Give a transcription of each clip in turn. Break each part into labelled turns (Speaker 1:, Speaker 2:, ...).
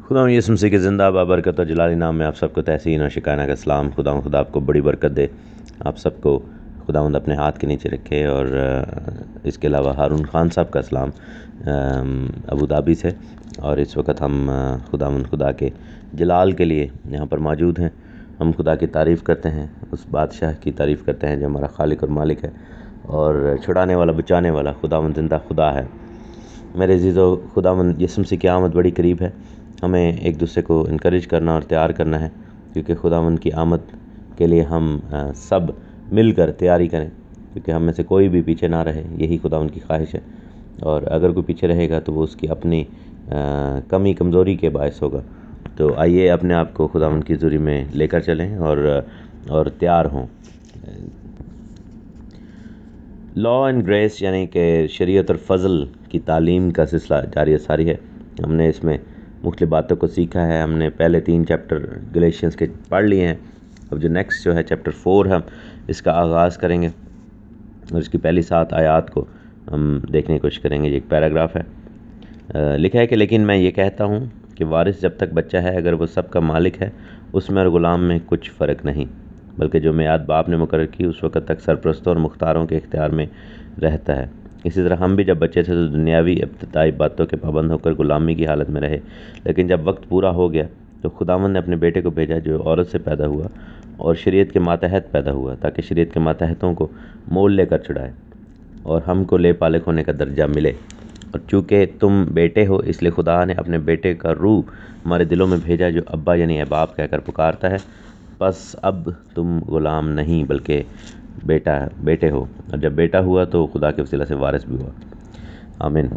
Speaker 1: خدا یسم سے کہ زندہ بابرکت و جلالی نام میں آپ سب کو تحسین اور شکانہ کا سلام۔ خدا آپ کو بڑی برکت دے، آپ سب کو خداوند اپنے ہاتھ کے نیچے رکھے۔ اور اس کے علاوہ ہارون خان صاحب کا سلام ابوظہبی سے، اور اس وقت ہم خدا کے جلال کے لیے یہاں پر موجود ہیں۔ ہم خدا کی تعریف کرتے ہیں، اس بادشاہ کی تعریف کرتے ہیں جو ہمارا خالق اور مالک ہے اور چھڑانے والا بچانے والا خداوند زندہ خدا ہے۔ میرے عزیزو، خداوند یسوع مسیح کی آمد بڑی قریب ہے۔ ہمیں ایک دوسرے کو انکریج کرنا اور تیار کرنا ہے، کیونکہ خداوند کی آمد کے لیے ہم سب مل کر تیاری کریں، کیونکہ ہم میں سے کوئی بھی پیچھے نہ رہے، یہی خداوند کی خواہش ہے۔ اور اگر کوئی پیچھے رہے گا تو وہ اس کی اپنی کمزوری کے باعث ہوگا۔ تو آئیے اپنے آپ کو خداوند کی حضوری میں لے کر چلیں اور تیار ہوں۔ لا اینڈ گریس یعنی کہ شریعت اور فضل کی تعلیم کا سلسلہ جاری ساری ہے۔ ہم نے اس میں مختلف باتوں کو سیکھا ہے۔ ہم نے پہلے 3 چیپٹر گلیشینز کے پڑھ لیے ہیں۔ اب جو نیکسٹ ہے چیپٹر 4 ہم اس کا آغاز کریں گے، اور اس کی پہلی 7 آیات کو ہم دیکھنے کی کوشش کریں گے۔ یہ ایک پیراگراف ہے، لکھا ہے کہ لیکن میں یہ کہتا ہوں کہ وارث جب تک بچہ ہے، اگر وہ سب کا مالک ہے، اس میں اور غلام میں کچھ فرق نہیں، بلکہ جو میعاد باپ نے مقرر کی اس وقت تک سرپرستوں اور مختاروں کے اختیار میں رہتا ہے۔ اسی طرح ہم بھی جب بچے تھے تو دنیاوی ابتدائی باتوں کے پابند ہو کر غلامی کی حالت میں رہے، لیکن جب وقت پورا ہو گیا تو خداوند نے اپنے بیٹے کو بھیجا جو عورت سے پیدا ہوا اور شریعت کے ماتحت پیدا ہوا، تاکہ شریعت کے ماتحتوں کو مول لے کر چھڑائے اور ہم کو لے پالک ہونے کا درجہ ملے۔ اور چونکہ تم بیٹے ہو، اس لیے خدا نے اپنے بیٹے کا روح ہمارے دلوں میں بھیجا، جو ابا یعنی اے باپ کہہ کر پکارتا ہے۔ بس اب تم غلام نہیں بلکہ بیٹے ہو، اور جب بیٹا ہوا تو خدا کے وسیلہ سے وارث بھی ہوا۔ آمین۔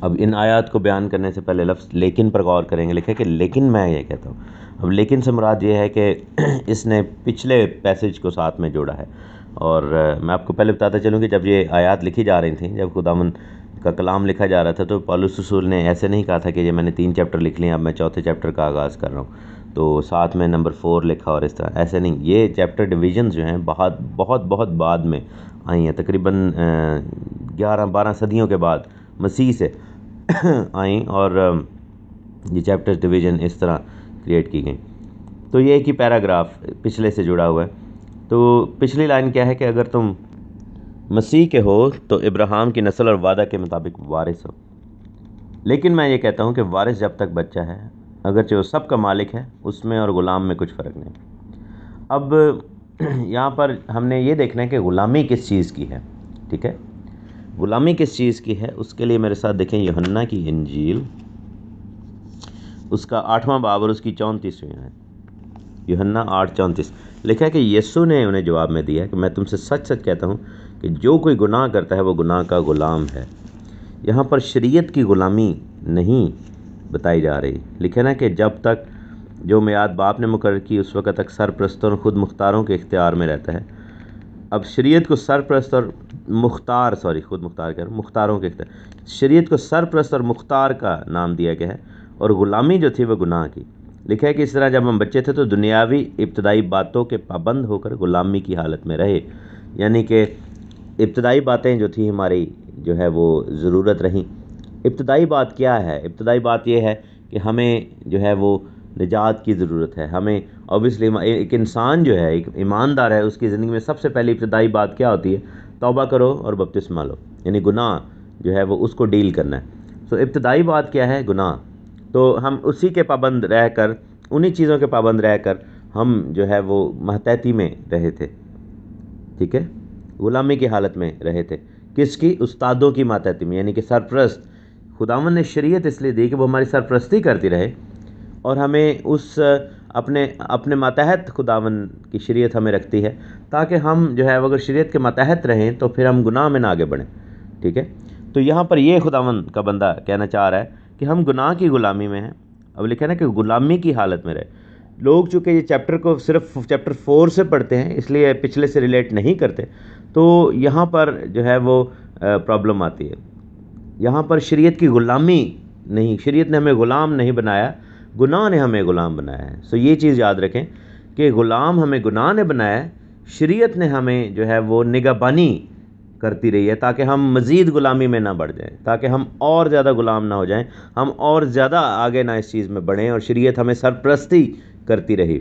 Speaker 1: اب ان آیات کو بیان کرنے سے پہلے لفظ لیکن پر غور کریں گے۔ لکھا ہے کہ لیکن میں یہ کہتا ہوں۔ اب لیکن سے مراد یہ ہے کہ اس نے پچھلے پیسج کو ساتھ میں جوڑا ہے، اور میں آپ کو پہلے بتاتا چلوں کہ جب یہ آیات لکھی جا رہی تھیں، جب خداوند کا کلام لکھا جا رہا تھا، تو پولس رسول نے ایسے نہیں کہا تھا کہ یہ میں نے 3 چیپٹر لکھ لیے، اب میں 4تھے چیپٹر کا آغاز کر رہا ہوں تو ساتھ میں نمبر 4 لکھا، اور اس طرح ایسے نہیں۔ یہ چیپٹر ڈویژنز جو ہیں بہت بعد میں آئی ہیں، تقریباً 11-12 صدیوں کے بعد مسیح سے آئیں، اور یہ چیپٹر ڈویژن اس طرح کریٹ کی گئیں۔ تو یہ ایک ہی پیراگراف پچھلے سے جڑا ہوا ہے۔ تو پچھلی لائن کیا ہے کہ اگر تم مسیح کے ہو تو ابراہیم کی نسل اور وعدہ کے مطابق وارث ہو، لیکن میں یہ کہتا ہوں کہ وارث جب تک بچہ ہے، اگرچہ وہ سب کا مالک ہے، اس میں اور غلام میں کچھ فرق نہیں۔ اب یہاں پر ہم نے یہ دیکھنا ہے کہ غلامی کس چیز کی ہے، ٹھیک ہے؟ غلامی کس چیز کی ہے، اس کے لیے میرے ساتھ دیکھیں یوحنا کی انجیل، اس کا 8واں باب اور اس کی 34ویں آیت۔ یوحنا 8:34 لکھا ہے کہ یسوع نے انہیں جواب میں دیا کہ میں تم سے سچ سچ کہتا ہوں کہ جو کوئی گناہ کرتا ہے وہ گناہ کا غلام ہے۔ یہاں پر شریعت کی غلامی نہیں بتائی جا رہی۔ لکھا ہے نا کہ جب تک جو میعاد باپ نے مقرر کی اس وقت تک سرپرستوں اور خود مختاروں کے اختیار میں رہتا ہے۔ اب شریعت کو سرپرست اور مختاروں کے اختیار، شریعت کو سرپرست اور مختار کا نام دیا گیا ہے، اور غلامی جو تھی وہ گناہ کی۔ لکھا ہے کہ اس طرح جب ہم بچے تھے تو دنیاوی ابتدائی باتوں کے پابند ہو کر غلامی کی حالت میں رہے، یعنی کہ ابتدائی باتیں جو تھی ہماری جو ہے وہ ضرورت رہیں۔ ابتدائی بات کیا ہے؟ ابتدائی بات یہ ہے کہ ہمیں جو ہے وہ نجات کی ضرورت ہے۔ ہمیں اوبیسلی ایک انسان جو ہے، ایک ایماندار ہے، اس کی زندگی میں سب سے پہلی ابتدائی بات کیا ہوتی ہے؟ توبہ کرو اور بپتسمہ لو، یعنی گناہ جو ہے وہ اس کو ڈیل کرنا ہے۔ تو ابتدائی بات کیا ہے؟ گناہ۔ تو ہم اسی کے پابند رہ کر، انہی چیزوں کے پابند رہ کر ہم جو ہے وہ ماتحتی میں رہے تھے، ٹھیک ہے؟ غلامی کی حالت میں رہے تھے۔ کس کی؟ استادوں کی ماتحتی میں، یعنی کہ سرپرست۔ خداوند نے شریعت اس لیے دی کہ وہ ہماری سرپرستی کرتی رہے، اور ہمیں اس اپنے ماتحت خداوند کی شریعت ہمیں رکھتی ہے، تاکہ ہم جو ہے اگر شریعت کے ماتحت رہیں تو پھر ہم گناہ میں نہ آگے بڑھیں، ٹھیک ہے؟ تو یہاں پر یہ خداوند کا بندہ کہنا چاہ رہا ہے کہ ہم گناہ کی غلامی میں ہیں۔ اب لکھا ہے نا کہ غلامی کی حالت میں رہے۔ لوگ چونکہ یہ چیپٹر کو صرف چیپٹر 4 سے پڑھتے ہیں، اس لیے پچھلے سے ریلیٹ نہیں کرتے، تو یہاں پر جو ہے وہ پرابلم آتی ہے۔ یہاں پر شریعت کی غلامی نہیں، شریعت نے ہمیں غلام نہیں بنایا، گناہ نے ہمیں غلام بنایا ہے۔ سو یہ چیز یاد رکھیں کہ غلام ہمیں گناہ نے بنایا ہے، شریعت نے ہمیں جو ہے وہ نگہبانی کرتی رہی ہے تاکہ ہم مزید غلامی میں نہ بڑھ جائیں، تاکہ ہم اور زیادہ غلام نہ ہو جائیں، ہم اور زیادہ آگے نہ اس چیز میں بڑھیں، اور شریعت ہمیں سرپرستی کرتی رہی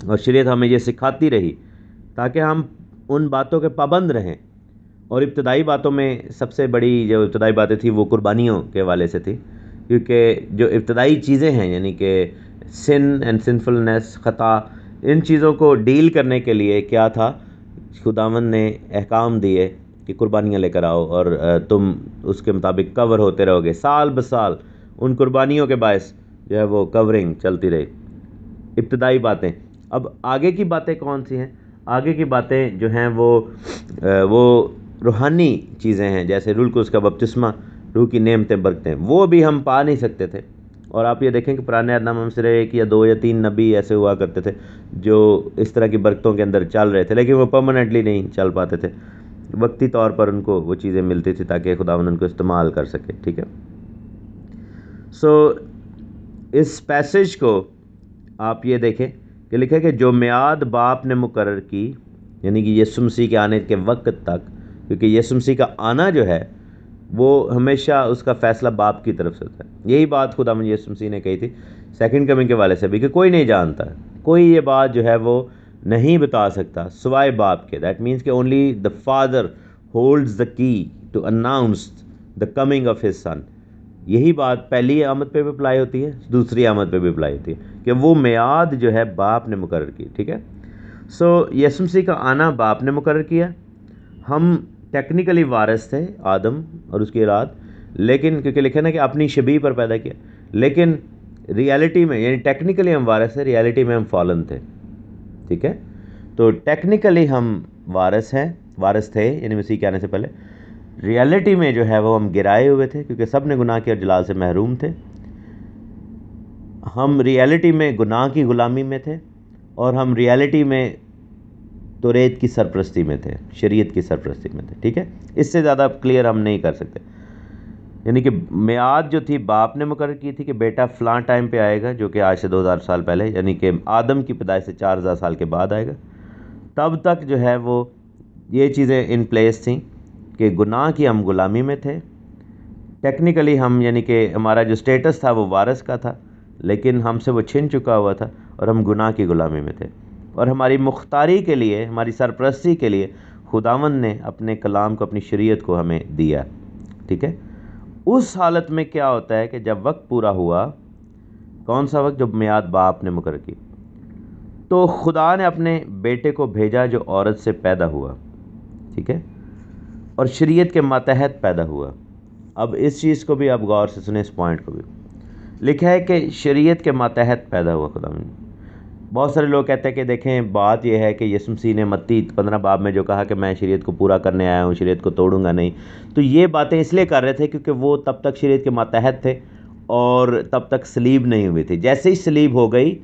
Speaker 1: اور شریعت ہمیں یہ سکھاتی رہی تاکہ ہم ان باتوں کے پابند رہیں۔ اور ابتدائی باتوں میں سب سے بڑی جو ابتدائی باتیں تھیں وہ قربانیوں کے حوالے سے تھی، کیونکہ جو ابتدائی چیزیں ہیں یعنی کہ سن اینڈ سنفلنس، خطا، ان چیزوں کو ڈیل کرنے کے لیے کیا تھا، خداوند نے احکام دیے کہ قربانیاں لے کر آؤ، اور تم اس کے مطابق کور ہوتے رہو گے سال بسال۔ ان قربانیوں کے باعث جو ہے وہ کورنگ چلتی رہی، ابتدائی باتیں۔ اب آگے کی باتیں کون سی ہیں؟ آگے کی باتیں جو ہیں وہ روحانی چیزیں ہیں، جیسے روح القدس کا بپتسمہ، روح کی نعمتیں برکتیں، وہ بھی ہم پا نہیں سکتے تھے۔ اور آپ یہ دیکھیں کہ پرانے عہد نامہ میں صرف 1 یا 2 یا 3 نبی ایسے ہوا کرتے تھے جو اس طرح کی برکتوں کے اندر چل رہے تھے، لیکن وہ پرماننٹلی نہیں چل پاتے تھے، وقتی طور پر ان کو وہ چیزیں ملتی تھی تاکہ خداوند ان کو استعمال کر سکے، ٹھیک ہے۔ سو اس پیسج کو آپ یہ دیکھیں کہ لکھا ہے کہ جو میعاد باپ نے مقرر کی، یعنی کہ یسوع مسیح کے آنے کے وقت تک، کیونکہ یسوع مسیح کا آنا جو ہے وہ ہمیشہ اس کا فیصلہ باپ کی طرف سے ہوتا ہے۔ یہی بات خداوند یسوع مسیح نے کہی تھی سیکنڈ کمنگ کے والے سے بھی، کہ کوئی نہیں جانتا، کوئی یہ بات جو ہے وہ نہیں بتا سکتا سوائے باپ کے۔ دیٹ مینس کہ only the father holds the key to announce the coming of his son. یہی بات پہلی آمد پہ بھی اپلائی ہوتی ہے، دوسری آمد پہ بھی اپلائی ہوتی ہے کہ وہ میعاد جو ہے باپ نے مقرر کی، ٹھیک ہے۔ سو یسوع مسیح کا آنا باپ نے مقرر کیا۔ ہم ٹیکنیکلی وارث تھے آدم اور اس کی اولاد، لیکن کیونکہ لکھا نا کہ اپنی شبیہ پر پیدا کیا، لیکن ریالٹی میں یعنی ٹیکنیکلی ہم وارث تھے، ریالٹی میں ہم فالن تھے، ٹھیک ہے۔ تو ٹیکنیکلی ہم وارث تھے یعنی مسیح کے آنے سے پہلے، ریالٹی میں جو ہے وہ ہم گرائے ہوئے تھے کیونکہ سب نے گناہ کیا اور جلال سے محروم تھے۔ ہم ریالٹی میں گناہ کی غلامی میں تھے، اور ہم ریالٹی میں توریت کی سرپرستی میں تھے، شریعت کی سرپرستی میں تھے، ٹھیک ہے۔ اس سے زیادہ کلیئر ہم نہیں کر سکتے۔ یعنی کہ میعاد جو تھی باپ نے مقرر کی تھی کہ بیٹا فلاں ٹائم پہ آئے گا، جو کہ آج سے 2000 سال پہلے، یعنی کہ آدم کی پیدائش سے 4000 سال کے بعد آئے گا۔ تب تک جو ہے وہ یہ چیزیں ان پلیس تھیں کہ گناہ کی ہم غلامی میں تھے۔ ٹیکنیکلی ہم یعنی کہ ہمارا جو سٹیٹس تھا وہ وارث کا تھا، لیکن ہم سے وہ چھن چکا ہوا تھا اور ہم گناہ کی غلامی میں تھے، اور ہماری مختاری کے لیے، ہماری سرپرستی کے لیے خداوند نے اپنے کلام کو، اپنی شریعت کو ہمیں دیا، ٹھیک ہے۔ اس حالت میں کیا ہوتا ہے کہ جب وقت پورا ہوا، کون سا وقت؟ جب میعاد باپ نے مقرر کی، تو خدا نے اپنے بیٹے کو بھیجا جو عورت سے پیدا ہوا، ٹھیک ہے، اور شریعت کے ماتحت پیدا ہوا۔ اب اس چیز کو بھی آپ غور سے سنیں، اس پوائنٹ کو بھی لکھا ہے کہ شریعت کے ماتحت پیدا ہوا خدا نے۔ بہت سارے لوگ کہتے ہیں کہ دیکھیں بات یہ ہے کہ یسوع مسیح نے متی 15 باب میں جو کہا کہ میں شریعت کو پورا کرنے آیا ہوں، شریعت کو توڑوں گا نہیں، تو یہ باتیں اس لیے کر رہے تھے کیونکہ وہ تب تک شریعت کے ماتحت تھے اور تب تک صلیب نہیں ہوئی تھی۔ جیسے ہی صلیب ہو گئی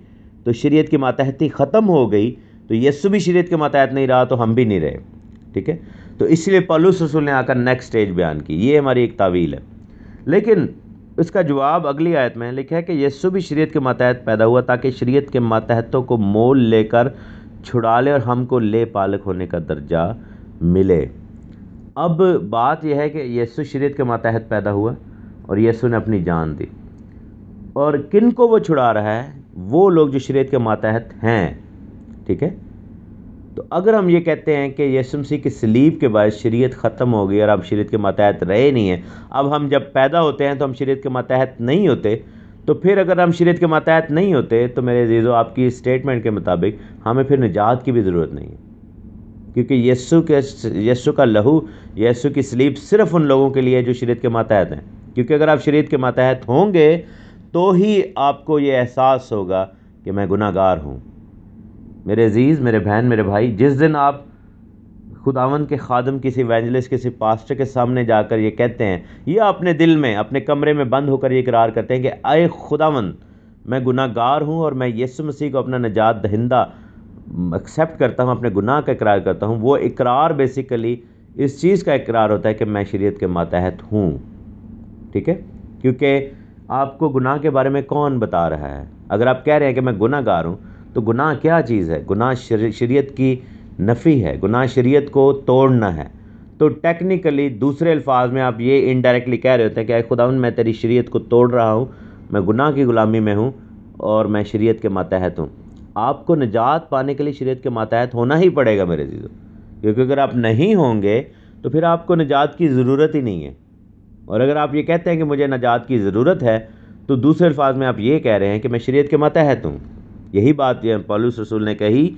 Speaker 1: تو شریعت کی ماتحتی ختم ہو گئی، تو یسوع بھی شریعت کے ماتحت نہیں رہا تو ہم بھی نہیں رہے، ٹھیک ہے۔ تو اس لیے پولس رسول نے آ کر نیکسٹ سٹیج بیان کی، یہ ہماری ایک تعویل ہے۔ لیکن اس کا جواب اگلی آیت میں لکھا ہے کہ یسوع بھی شریعت کے ماتحت پیدا ہوا تاکہ شریعت کے ماتحتوں کو مول لے کر چھڑا لے اور ہم کو لے پالک ہونے کا درجہ ملے۔ اب بات یہ ہے کہ یسوع شریعت کے ماتحت پیدا ہوا اور یسوع نے اپنی جان دی، اور کن کو وہ چھڑا رہا ہے؟ وہ لوگ جو شریعت کے ماتحت ہیں، ٹھیک ہے۔ تو اگر ہم یہ کہتے ہیں کہ یسوع مسیح کی صلیب کے باعث شریعت ختم ہو گئی اور اب شریعت کے ماتحت رہے نہیں ہیں، اب ہم جب پیدا ہوتے ہیں تو ہم شریعت کے ماتحت نہیں ہوتے، تو پھر اگر ہم شریعت کے ماتحت نہیں ہوتے تو میرے عزیزو آپ کی اسٹیٹمنٹ کے مطابق ہمیں پھر نجات کی بھی ضرورت نہیں ہے، کیونکہ یسوع کا لہو، یسوع کی صلیب صرف ان لوگوں کے لیے جو شریعت کے ماتحت ہیں، کیونکہ اگر آپ شریعت کے ماتحت ہوں گے تو ہی آپ کو یہ احساس ہوگا کہ میں گناہ گار ہوں۔ میرے عزیز، میرے بہن، میرے بھائی، جس دن آپ خداوند کے خادم، کسی ایونجلسٹ، کسی پاسٹر کے سامنے جا کر یہ کہتے ہیں یا اپنے دل میں، اپنے کمرے میں بند ہو کر یہ اقرار کرتے ہیں کہ اے خداوند میں گناہ گار ہوں اور میں یسوع مسیح کو اپنا نجات دہندہ ایکسیپٹ کرتا ہوں، اپنے گناہ کا اقرار کرتا ہوں، وہ اقرار بیسیکلی اس چیز کا اقرار ہوتا ہے کہ میں شریعت کے ماتحت ہوں، ٹھیک ہے۔ کیونکہ آپ کو گناہ کے بارے میں کون بتا رہا ہے؟ اگر آپ کہہ رہے ہیں کہ میں گناہ گار ہوں، تو گناہ کیا چیز ہے؟ گناہ شریعت کی نفی ہے، گناہ شریعت کو توڑنا ہے۔ تو ٹیکنیکلی دوسرے الفاظ میں آپ یہ انڈائریکٹلی کہہ رہے ہوتے ہیں کہ اے خداوند میں تیری شریعت کو توڑ رہا ہوں، میں گناہ کی غلامی میں ہوں اور میں شریعت کے ماتحت ہوں۔ آپ کو نجات پانے کے لیے شریعت کے ماتحت ہونا ہی پڑے گا میرے عزیزو، کیونکہ اگر آپ نہیں ہوں گے تو پھر آپ کو نجات کی ضرورت ہی نہیں ہے۔ اور اگر آپ یہ کہتے ہیں کہ مجھے نجات کی ضرورت ہے تو دوسرے الفاظ میں آپ یہ کہہ رہے ہیں کہ میں شریعت کے ماتحت ہوں۔ یہی بات پولس رسول نے کہی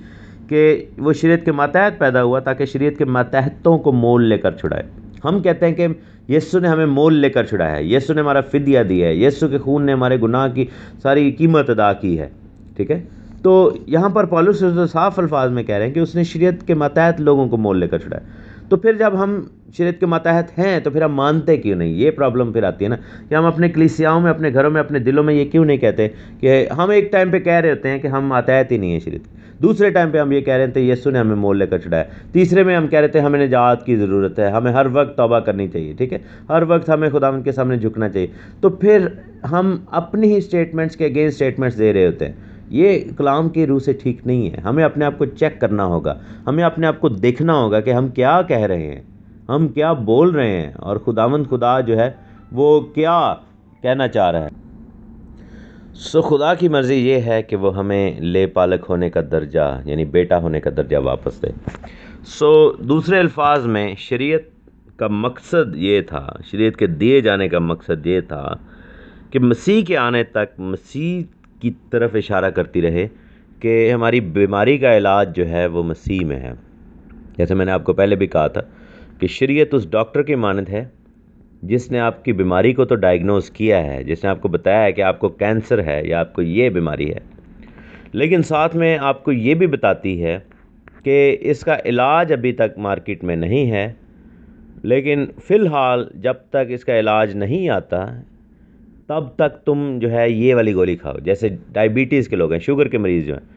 Speaker 1: کہ وہ شریعت کے ماتحت پیدا ہوا تاکہ شریعت کے ماتحتوں کو مول لے کر چھڑائے۔ ہم کہتے ہیں کہ یسوع نے ہمیں مول لے کر چھڑایا ہے، یسوع نے ہمارا فدیہ دیا ہے، یسوع کے خون نے ہمارے گناہ کی ساری قیمت ادا کی ہے، ٹھیک ہے؟ تو یہاں پر پولس رسول صاف الفاظ میں کہہ رہے ہیں کہ اس نے شریعت کے ماتحت لوگوں کو مول لے کر چھڑایا۔ تو پھر جب ہم شریعت کے ماتحت ہیں تو پھر ہم مانتے کیوں نہیں؟ یہ پرابلم پھر آتی ہے نا کہ ہم اپنے کلیسیاؤں میں، اپنے گھروں میں، اپنے دلوں میں یہ کیوں نہیں کہتے کہ ہم ایک ٹائم پہ کہہ رہے ہوتے ہیں کہ ہم ماتحت ہی نہیں ہیں شریعت، دوسرے ٹائم پہ ہم یہ کہہ رہے تھے یسوع نے ہمیں مول لے کر چھڑایا، تیسرے میں ہم کہہ رہے تھے ہمیں نجات کی ضرورت ہے، ہمیں ہر وقت توبہ کرنی چاہیے، ٹھیک ہے، ہر وقت ہمیں خداوند کے سامنے جھکنا چاہیے۔ تو پھر ہم اپنی ہی سٹیٹمنٹس کے اگینسٹ سٹیٹمنٹس دے رہے ہوتے ہیں۔ یہ کلام کی روح سے ٹھیک نہیں ہے۔ ہمیں اپنے آپ کو چیک کرنا ہوگا، ہمیں اپنے آپ کو دیکھنا ہوگا کہ ہم کیا کہہ رہے ہیں، ہم کیا بول رہے ہیں، اور خداوند خدا جو ہے وہ کیا کہنا چاہ رہا ہے۔ خدا کی مرضی یہ ہے کہ وہ ہمیں لے پالک ہونے کا درجہ، یعنی بیٹا ہونے کا درجہ واپس دے۔ دوسرے الفاظ میں شریعت کا مقصد یہ تھا، شریعت کے دیے جانے کا مقصد یہ تھا کہ مسیح کے آنے تک مسیح کی طرف اشارہ کرتی رہے کہ ہماری بیماری کا علاج جو ہے وہ مسیح میں ہے۔ جیسے میں نے آپ کو پہلے بھی کہا تھا کہ شریعت اس ڈاکٹر کی مانند ہے جس نے آپ کی بیماری کو تو ڈائیگنوز کیا ہے، جس نے آپ کو بتایا ہے کہ آپ کو کینسر ہے یا آپ کو یہ بیماری ہے، لیکن ساتھ میں آپ کو یہ بھی بتاتی ہے کہ اس کا علاج ابھی تک مارکیٹ میں نہیں ہے، لیکن فی الحال جب تک اس کا علاج نہیں آتا تب تک تم جو ہے یہ والی گولی کھاؤ۔ جیسے ڈائبٹیز کے لوگ ہیں، شوگر کے مریض جو ہیں،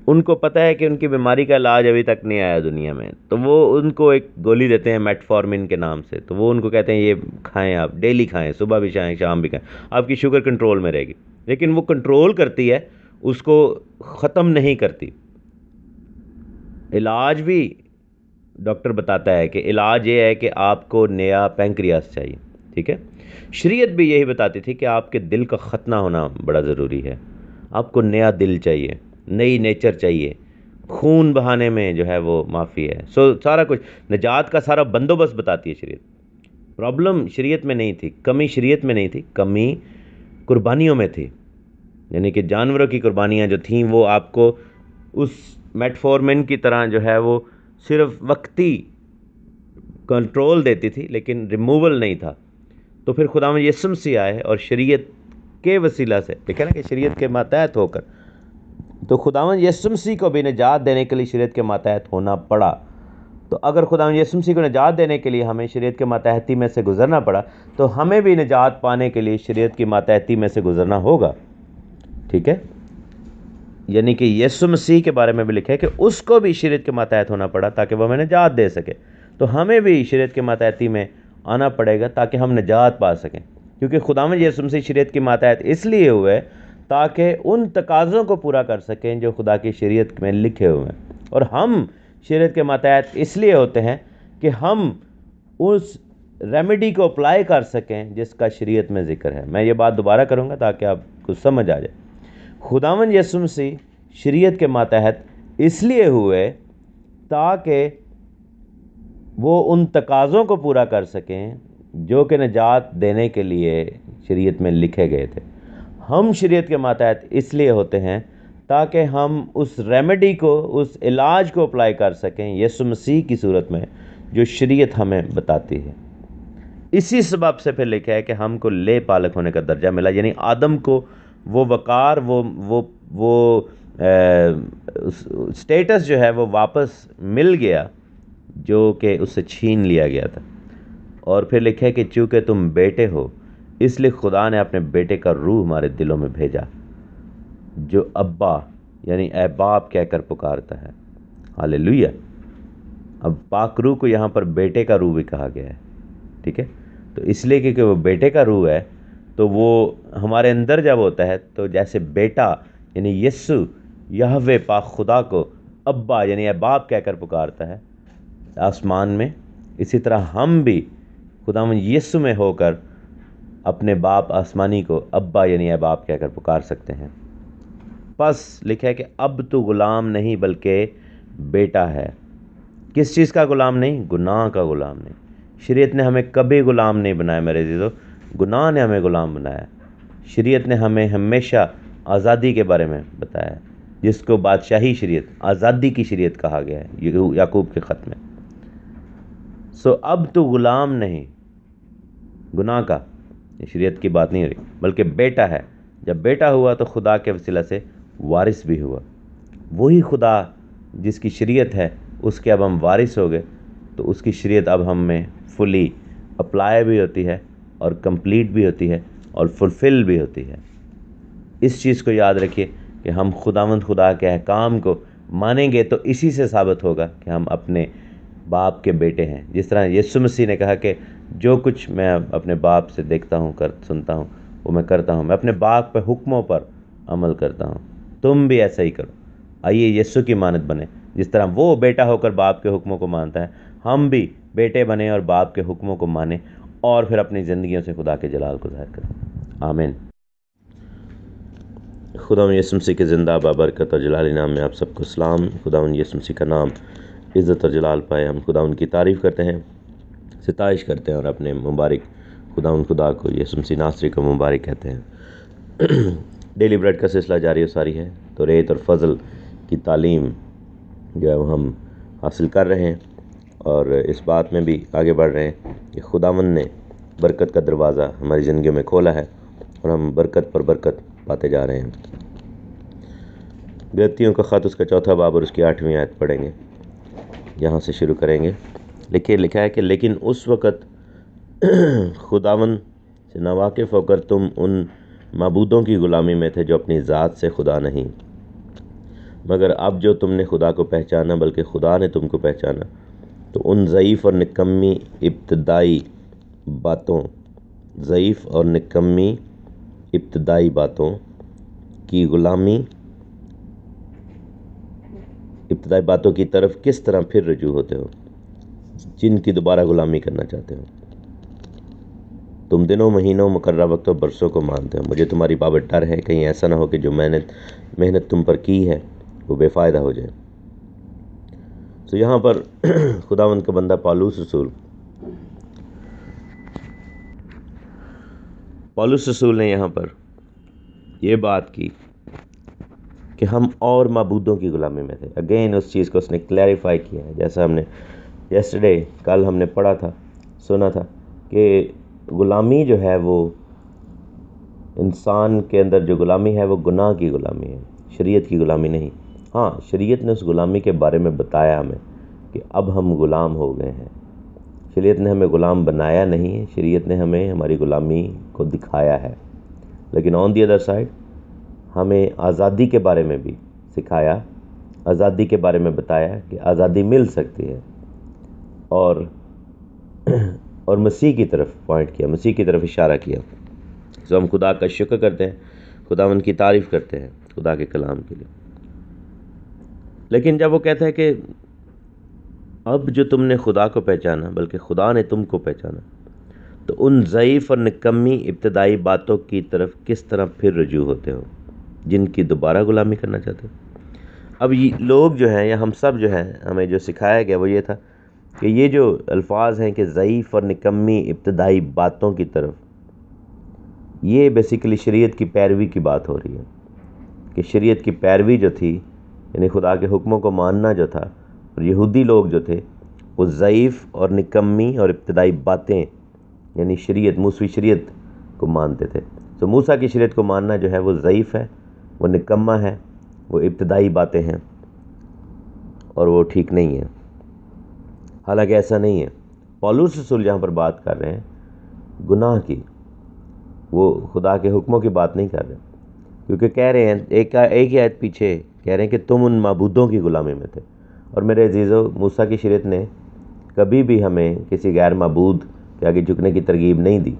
Speaker 1: ان کو پتہ ہے کہ ان کی بیماری کا علاج ابھی تک نہیں آیا دنیا میں، تو وہ ان کو ایک گولی دیتے ہیں میٹفارمن کے نام سے، تو وہ ان کو کہتے ہیں یہ کھائیں، آپ ڈیلی کھائیں، صبح بھی کھائیں، شام بھی کھائیں، آپ کی شوگر کنٹرول میں رہے گی۔ لیکن وہ کنٹرول کرتی ہے، اس کو ختم نہیں کرتی۔ علاج بھی ڈاکٹر بتاتا ہے کہ علاج یہ ہے کہ آپ کو نیا پینکریاس چاہیے، ٹھیک ہے۔ شریعت بھی یہی بتاتی تھی کہ آپ کے دل کا ختنہ ہونا بڑا ضروری ہے، آپ کو نیا دل چاہیے، نئی نیچر چاہیے، خون بہانے میں جو ہے وہ معافی ہے۔ سارا کچھ نجات کا سارا بندوبست بتاتی ہے شریعت۔ پرابلم شریعت میں نہیں تھی، کمی شریعت میں نہیں تھی، کمی قربانیوں میں تھی، یعنی کہ جانوروں کی قربانیاں جو تھیں وہ آپ کو اس میٹفورمن کی طرح جو ہے وہ صرف وقتی کنٹرول دیتی تھی لیکن ریموول نہیں تھا۔ تو پھر خداوند یسوع مسیح آئے اور شریعت کے وسیلہ سے، دیکھیں نا کہ شریعت کے ماتحت ہو کر، تو خداوند یسوع مسیح کو بھی نجات دینے کے لیے شریعت کے ماتحت ہونا پڑا۔ تو اگر خداوند یسوع مسیح کو نجات دینے کے لیے ہمیں شریعت کے ماتحتی میں سے گزرنا پڑا تو ہمیں بھی نجات پانے کے لیے شریعت کی ماتحتی میں سے گزرنا ہوگا، ٹھیک ہے۔ یعنی کہ یسوع مسیح کے بارے میں بھی لکھا ہے کہ اس کو بھی شریعت کے ماتحت ہونا پڑا تاکہ وہ ہمیں نجات دے سکے۔ تو ہمیں بھی شریعت کے ماتحتی میں آنا پڑے گا تاکہ ہم نجات پا سکیں، کیونکہ خداوند یسوع مسیح شریعت کے ماتحت اس لیے ہوئے تاکہ ان تقاضوں کو پورا کر سکیں جو خدا کی شریعت میں لکھے ہوئے ہیں، اور ہم شریعت کے ماتحت اس لیے ہوتے ہیں کہ ہم اس ریمیڈی کو اپلائی کر سکیں جس کا شریعت میں ذکر ہے۔ میں یہ بات دوبارہ کروں گا تاکہ آپ کو سمجھ آ جائے۔ خداوند یسوع مسیح شریعت کے ماتحت اس لیے ہوئے تاکہ وہ ان تقاضوں کو پورا کر سکیں جو کہ نجات دینے کے لیے شریعت میں لکھے گئے تھے۔ ہم شریعت کے ماتحت اس لیے ہوتے ہیں تاکہ ہم اس ریمیڈی کو، اس علاج کو اپلائی کر سکیں یسوع مسیح کی صورت میں جو شریعت ہمیں بتاتی ہے۔ اسی سبب سے پھر لکھا ہے کہ ہم کو لے پالک ہونے کا درجہ ملا، یعنی آدم کو وہ وقار، وہ سٹیٹس جو ہے وہ واپس مل گیا جو کہ اس سے چھین لیا گیا تھا۔ اور پھر لکھا ہے کہ چونکہ تم بیٹے ہو اس لیے خدا نے اپنے بیٹے کا روح ہمارے دلوں میں بھیجا جو ابا یعنی اے باپ کہہ کر پکارتا ہے۔ ہاللیلویہ۔ اب پاک روح کو یہاں پر بیٹے کا روح بھی کہا گیا ہے، ٹھیک ہے۔ تو اس لیے کیونکہ وہ بیٹے کا روح ہے تو وہ ہمارے اندر جب ہوتا ہے تو جیسے بیٹا یعنی یسوع یہوہ پاک خدا کو ابا یعنی اے باپ کہہ کر پکارتا ہے آسمان میں، اسی طرح ہم بھی خداوند یسوع میں ہو کر اپنے باپ آسمانی کو ابا یعنی اے باپ کہہ کر پکار سکتے ہیں۔ پس لکھا ہے کہ اب تو غلام نہیں بلکہ بیٹا ہے۔ کس چیز کا غلام نہیں؟ گناہ کا غلام نہیں۔ شریعت نے ہمیں کبھی غلام نہیں بنایا میرے عزیزو، گناہ نے ہمیں غلام بنایا۔ شریعت نے ہمیں ہمیشہ آزادی کے بارے میں بتایا ہے، جس کو بادشاہی شریعت، آزادی کی شریعت کہا گیا ہے یعقوب کے خط میں۔ اب تو غلام نہیں گناہ کا، یہ شریعت کی بات نہیں ہو رہی، بلکہ بیٹا ہے۔ جب بیٹا ہوا تو خدا کے وسیلہ سے وارث بھی ہوا۔ وہی خدا جس کی شریعت ہے اس کے اب ہم وارث ہو گئے، تو اس کی شریعت اب ہم میں فلی اپلائی بھی ہوتی ہے اور کمپلیٹ بھی ہوتی ہے اور فلفل بھی ہوتی ہے۔ اس چیز کو یاد رکھیے کہ ہم خداوند خدا کے احکام کو مانیں گے تو اسی سے ثابت ہوگا کہ ہم اپنے باپ کے بیٹے ہیں۔ جس طرح یسوع مسیح نے کہا کہ جو کچھ میں اپنے باپ سے دیکھتا ہوں سنتا ہوں وہ میں کرتا ہوں، میں اپنے باپ پہ حکموں پر عمل کرتا ہوں، تم بھی ایسا ہی کرو۔ آئیے یسوع کی مانند بنے، جس طرح وہ بیٹا ہو کر باپ کے حکموں کو مانتا ہے، ہم بھی بیٹے بنیں اور باپ کے حکموں کو مانیں اور پھر اپنی زندگیوں سے خدا کے جلال کو ظاہر کریں۔ آمین۔ خداوند یسوع مسیح کے زندہ بابرکت اور جلالی نام میں آپ سب کو سلام۔ خداوند یسوع مسیح کا نام عزت اور جلال پائے۔ ہم خداوند کی تعریف کرتے ہیں، ستائش کرتے ہیں اور اپنے مبارک خداوند خدا کو یسوع مسیح ناصری کو مبارک کہتے ہیں۔ ڈیلی بریڈ کا سلسلہ جاری و ساری ہے، تو ریت اور فضل کی تعلیم جو ہے وہ ہم حاصل کر رہے ہیں اور اس بات میں بھی آگے بڑھ رہے ہیں کہ خداوند نے برکت کا دروازہ ہماری زندگیوں میں کھولا ہے اور ہم برکت پر برکت پاتے جا رہے ہیں۔ گلتیوں کا خط اس کا 4 باب اور اس کی 8ویں آیت پڑھیں گے، یہاں سے شروع کریں گے۔ لکھا ہے کہ لیکن اس وقت خداوند سے ناواقف ہو کر تم ان معبودوں کی غلامی میں تھے جو اپنی ذات سے خدا نہیں، مگر اب جو تم نے خدا کو پہچانا بلکہ خدا نے تم کو پہچانا، تو ان ضعیف اور نکمی ابتدائی باتوں کی غلامی ابتدائی باتوں کی طرف کس طرح پھر رجوع ہوتے ہو، جن کی دوبارہ غلامی کرنا چاہتے ہو۔ تم دنوں، مہینوں، مقررہ وقتوں، برسوں کو مانتے ہو۔ مجھے تمہاری بابت ڈر ہے، کہیں ایسا نہ ہو کہ جو محنت تم پر کی ہے وہ بے فائدہ ہو جائے۔ یہاں پر خداوند کا بندہ پالوس رسول نے یہاں پر یہ بات کی کہ ہم اور معبودوں کی غلامی میں تھے۔ اگین اس چیز کو اس نے کلیریفائی کیا ہے، جیسا ہم نے کل ہم نے پڑھا تھا، سنا تھا کہ غلامی جو ہے وہ انسان کے اندر جو غلامی ہے وہ گناہ کی غلامی ہے، شریعت کی غلامی نہیں۔ ہاں، شریعت نے اس غلامی کے بارے میں بتایا ہمیں کہ اب ہم غلام ہو گئے ہیں۔ شریعت نے ہمیں غلام بنایا نہیں ہے، شریعت نے ہمیں ہماری غلامی کو دکھایا ہے، لیکن آن دی ادر سائڈ ہمیں آزادی کے بارے میں بھی سکھایا، آزادی کے بارے میں بتایا کہ آزادی مل سکتی ہے، اور مسیح کی طرف پوائنٹ کیا، مسیح کی طرف اشارہ کیا۔ ہم خدا کا شکر کرتے ہیں، خداوند کی تعریف کرتے ہیں خدا کے کلام کے لیے۔ لیکن جب وہ کہتا ہے کہ اب جو تم نے خدا کو پہچانا بلکہ خدا نے تم کو پہچانا، تو ان ضعیف اور نکمی ابتدائی باتوں کی طرف کس طرح پھر رجوع ہوتے ہو، جن کی دوبارہ غلامی کرنا چاہتے ہو۔ اب یہ لوگ جو ہیں یا ہم سب جو ہیں، ہمیں جو سکھایا گیا وہ یہ تھا کہ یہ جو الفاظ ہیں کہ ضعیف اور نکمی ابتدائی باتوں کی طرف، یہ بیسیکلی شریعت کی پیروی کی بات ہو رہی ہے کہ شریعت کی پیروی جو تھی، یعنی خدا کے حکموں کو ماننا جو تھا، اور یہودی لوگ جو تھے وہ ضعیف اور نکمی اور ابتدائی باتیں یعنی شریعت، موسوی شریعت کو مانتے تھے۔ تو موسیٰ کی شریعت کو ماننا جو ہے وہ ضعیف ہے، وہ نکما ہے، وہ ابتدائی باتیں ہیں اور وہ ٹھیک نہیں ہے۔ حالانکہ ایسا نہیں ہے۔ پالوس رسول جہاں پر بات کر رہے ہیں گناہ کی، وہ خدا کے حکموں کی بات نہیں کر رہے، کیونکہ کہہ رہے ہیں ایک ہی آیت پیچھے کہہ رہے ہیں کہ تم ان معبودوں کی غلامی میں تھے۔ اور میرے عزیزو، موسیٰ کی شریعت نے کبھی بھی ہمیں کسی غیر معبود کے آگے جھکنے کی ترغیب نہیں دی۔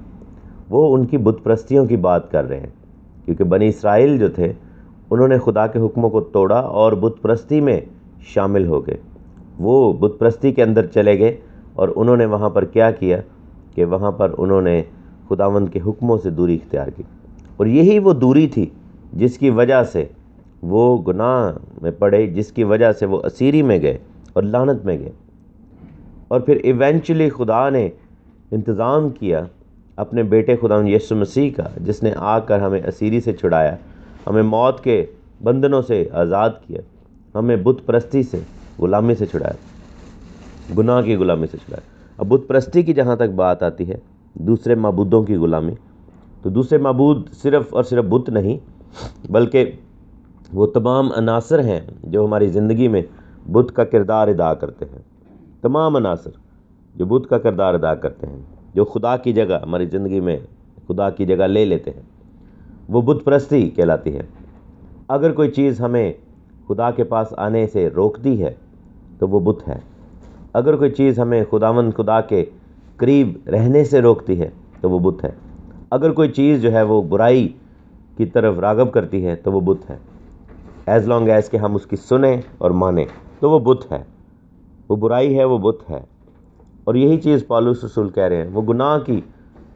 Speaker 1: وہ ان کی بت پرستیوں کی بات کر رہے ہیں، کیونکہ بنی اسرائیل جو تھے انہوں نے خدا کے حکموں کو توڑا اور بت پرستی میں شامل ہو گئے، وہ بت پرستی کے اندر چلے گئے اور انہوں نے وہاں پر کیا کیا کہ وہاں پر انہوں نے خداوند کے حکموں سے دوری اختیار کی، اور یہی وہ دوری تھی جس کی وجہ سے وہ گناہ میں پڑے، جس کی وجہ سے وہ اسیری میں گئے اور لعنت میں گئے۔ اور پھر ایونچولی خدا نے انتظام کیا اپنے بیٹے خداوند یسوع مسیح کا، جس نے آ کر ہمیں اسیری سے چھڑایا، ہمیں موت کے بندنوں سے آزاد کیا، ہمیں بت پرستی سے، غلامی سے چھڑایا، گناہ کی غلامی سے چھڑایا۔ اب بت پرستی کی جہاں تک بات آتی ہے، دوسرے معبودوں کی غلامی، تو دوسرے معبود صرف اور صرف بت نہیں، بلکہ وہ تمام عناصر ہیں جو ہماری زندگی میں بت کا کردار ادا کرتے ہیں، تمام عناصر جو بت کا کردار ادا کرتے ہیں، جو خدا کی جگہ ہماری زندگی میں خدا کی جگہ لے لیتے ہیں، وہ بت پرستی کہلاتی ہے۔ اگر کوئی چیز ہمیں خدا کے پاس آنے سے روکتی ہے تو وہ بت ہے۔ اگر کوئی چیز ہمیں خدا کے قریب رہنے سے روکتی ہے تو وہ بت ہے۔ اگر کوئی چیز جو ہے وہ برائی کی طرف راغب کرتی ہے تو وہ بت ہے، ایز لانگ ایز کہ ہم اس کی سنیں اور مانیں تو وہ بت ہے، وہ برائی ہے، وہ بت ہے۔ اور یہی چیز پالوس رسول کہہ رہے ہیں، وہ گناہ کی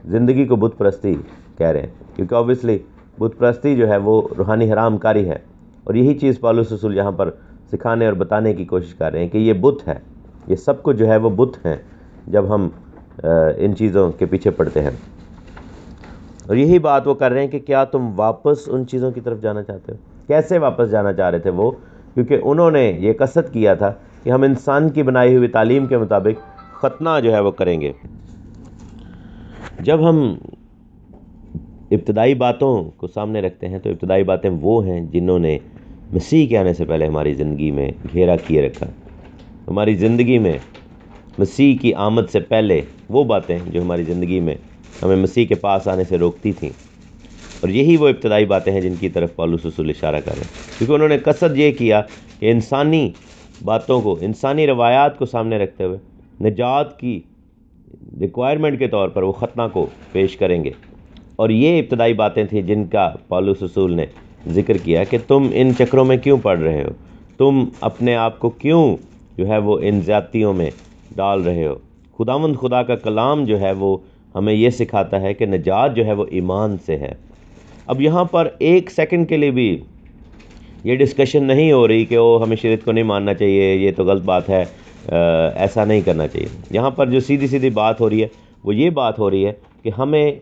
Speaker 1: زندگی کو بت پرستی کہہ رہے ہیں، کیونکہ اوبیسلی بت پرستی جو ہے وہ روحانی حرام کاری ہے، اور یہی چیز پالوس رسول یہاں پر سکھانے اور بتانے کی کوشش کر رہے ہیں کہ یہ بت ہے، یہ سب کچھ جو ہے وہ بت ہیں جب ہم ان چیزوں کے پیچھے پڑتے ہیں۔ اور یہی بات وہ کر رہے ہیں کہ کیا تم واپس ان چیزوں کی طرف جانا چاہتے ہو؟ کیسے واپس جانا چاہ رہے تھے وہ؟ کیونکہ انہوں نے یہ قصد کیا تھا کہ ہم انسان کی بنائی ہوئی تعلیم کے مطابق ختنہ جو ہے وہ کریں گے۔ جب ہم ابتدائی باتوں کو سامنے رکھتے ہیں تو ابتدائی باتیں وہ ہیں جنہوں نے مسیح کے آنے سے پہلے ہماری زندگی میں گھیرا کیے رکھا۔ ہماری زندگی میں مسیح کی آمد سے پہلے وہ باتیں جو ہماری زندگی میں ہمیں مسیح کے پاس آنے سے روکتی تھیں، اور یہی وہ ابتدائی باتیں ہیں جن کی طرف پالوس رسول اشارہ کر رہے ہیں، کیونکہ انہوں نے قصد یہ کیا کہ انسانی باتوں کو، انسانی روایات کو سامنے رکھتے ہوئے نجات کی ریکوائرمنٹ کے طور پر وہ ختنہ کو پیش کریں گے۔ اور یہ ابتدائی باتیں تھیں جن کا پالوس رسول نے ذکر کیا کہ تم ان چکروں میں کیوں پڑ رہے ہو، تم اپنے آپ کو کیوں جو ہے وہ ان زیادتیوں میں ڈال رہے ہو۔ خداوند خدا کا کلام جو ہے وہ ہمیں یہ سکھاتا ہے کہ نجات جو ہے وہ ایمان سے ہے۔ اب یہاں پر ایک سیکنڈ کے لیے بھی یہ ڈسکشن نہیں ہو رہی کہ ہمیں شریعت کو نہیں ماننا چاہیے، یہ تو غلط بات ہے، ایسا نہیں کرنا چاہیے۔ یہاں پر جو سیدھی بات ہو رہی ہے وہ یہ بات ہو رہی ہے کہ ہمیں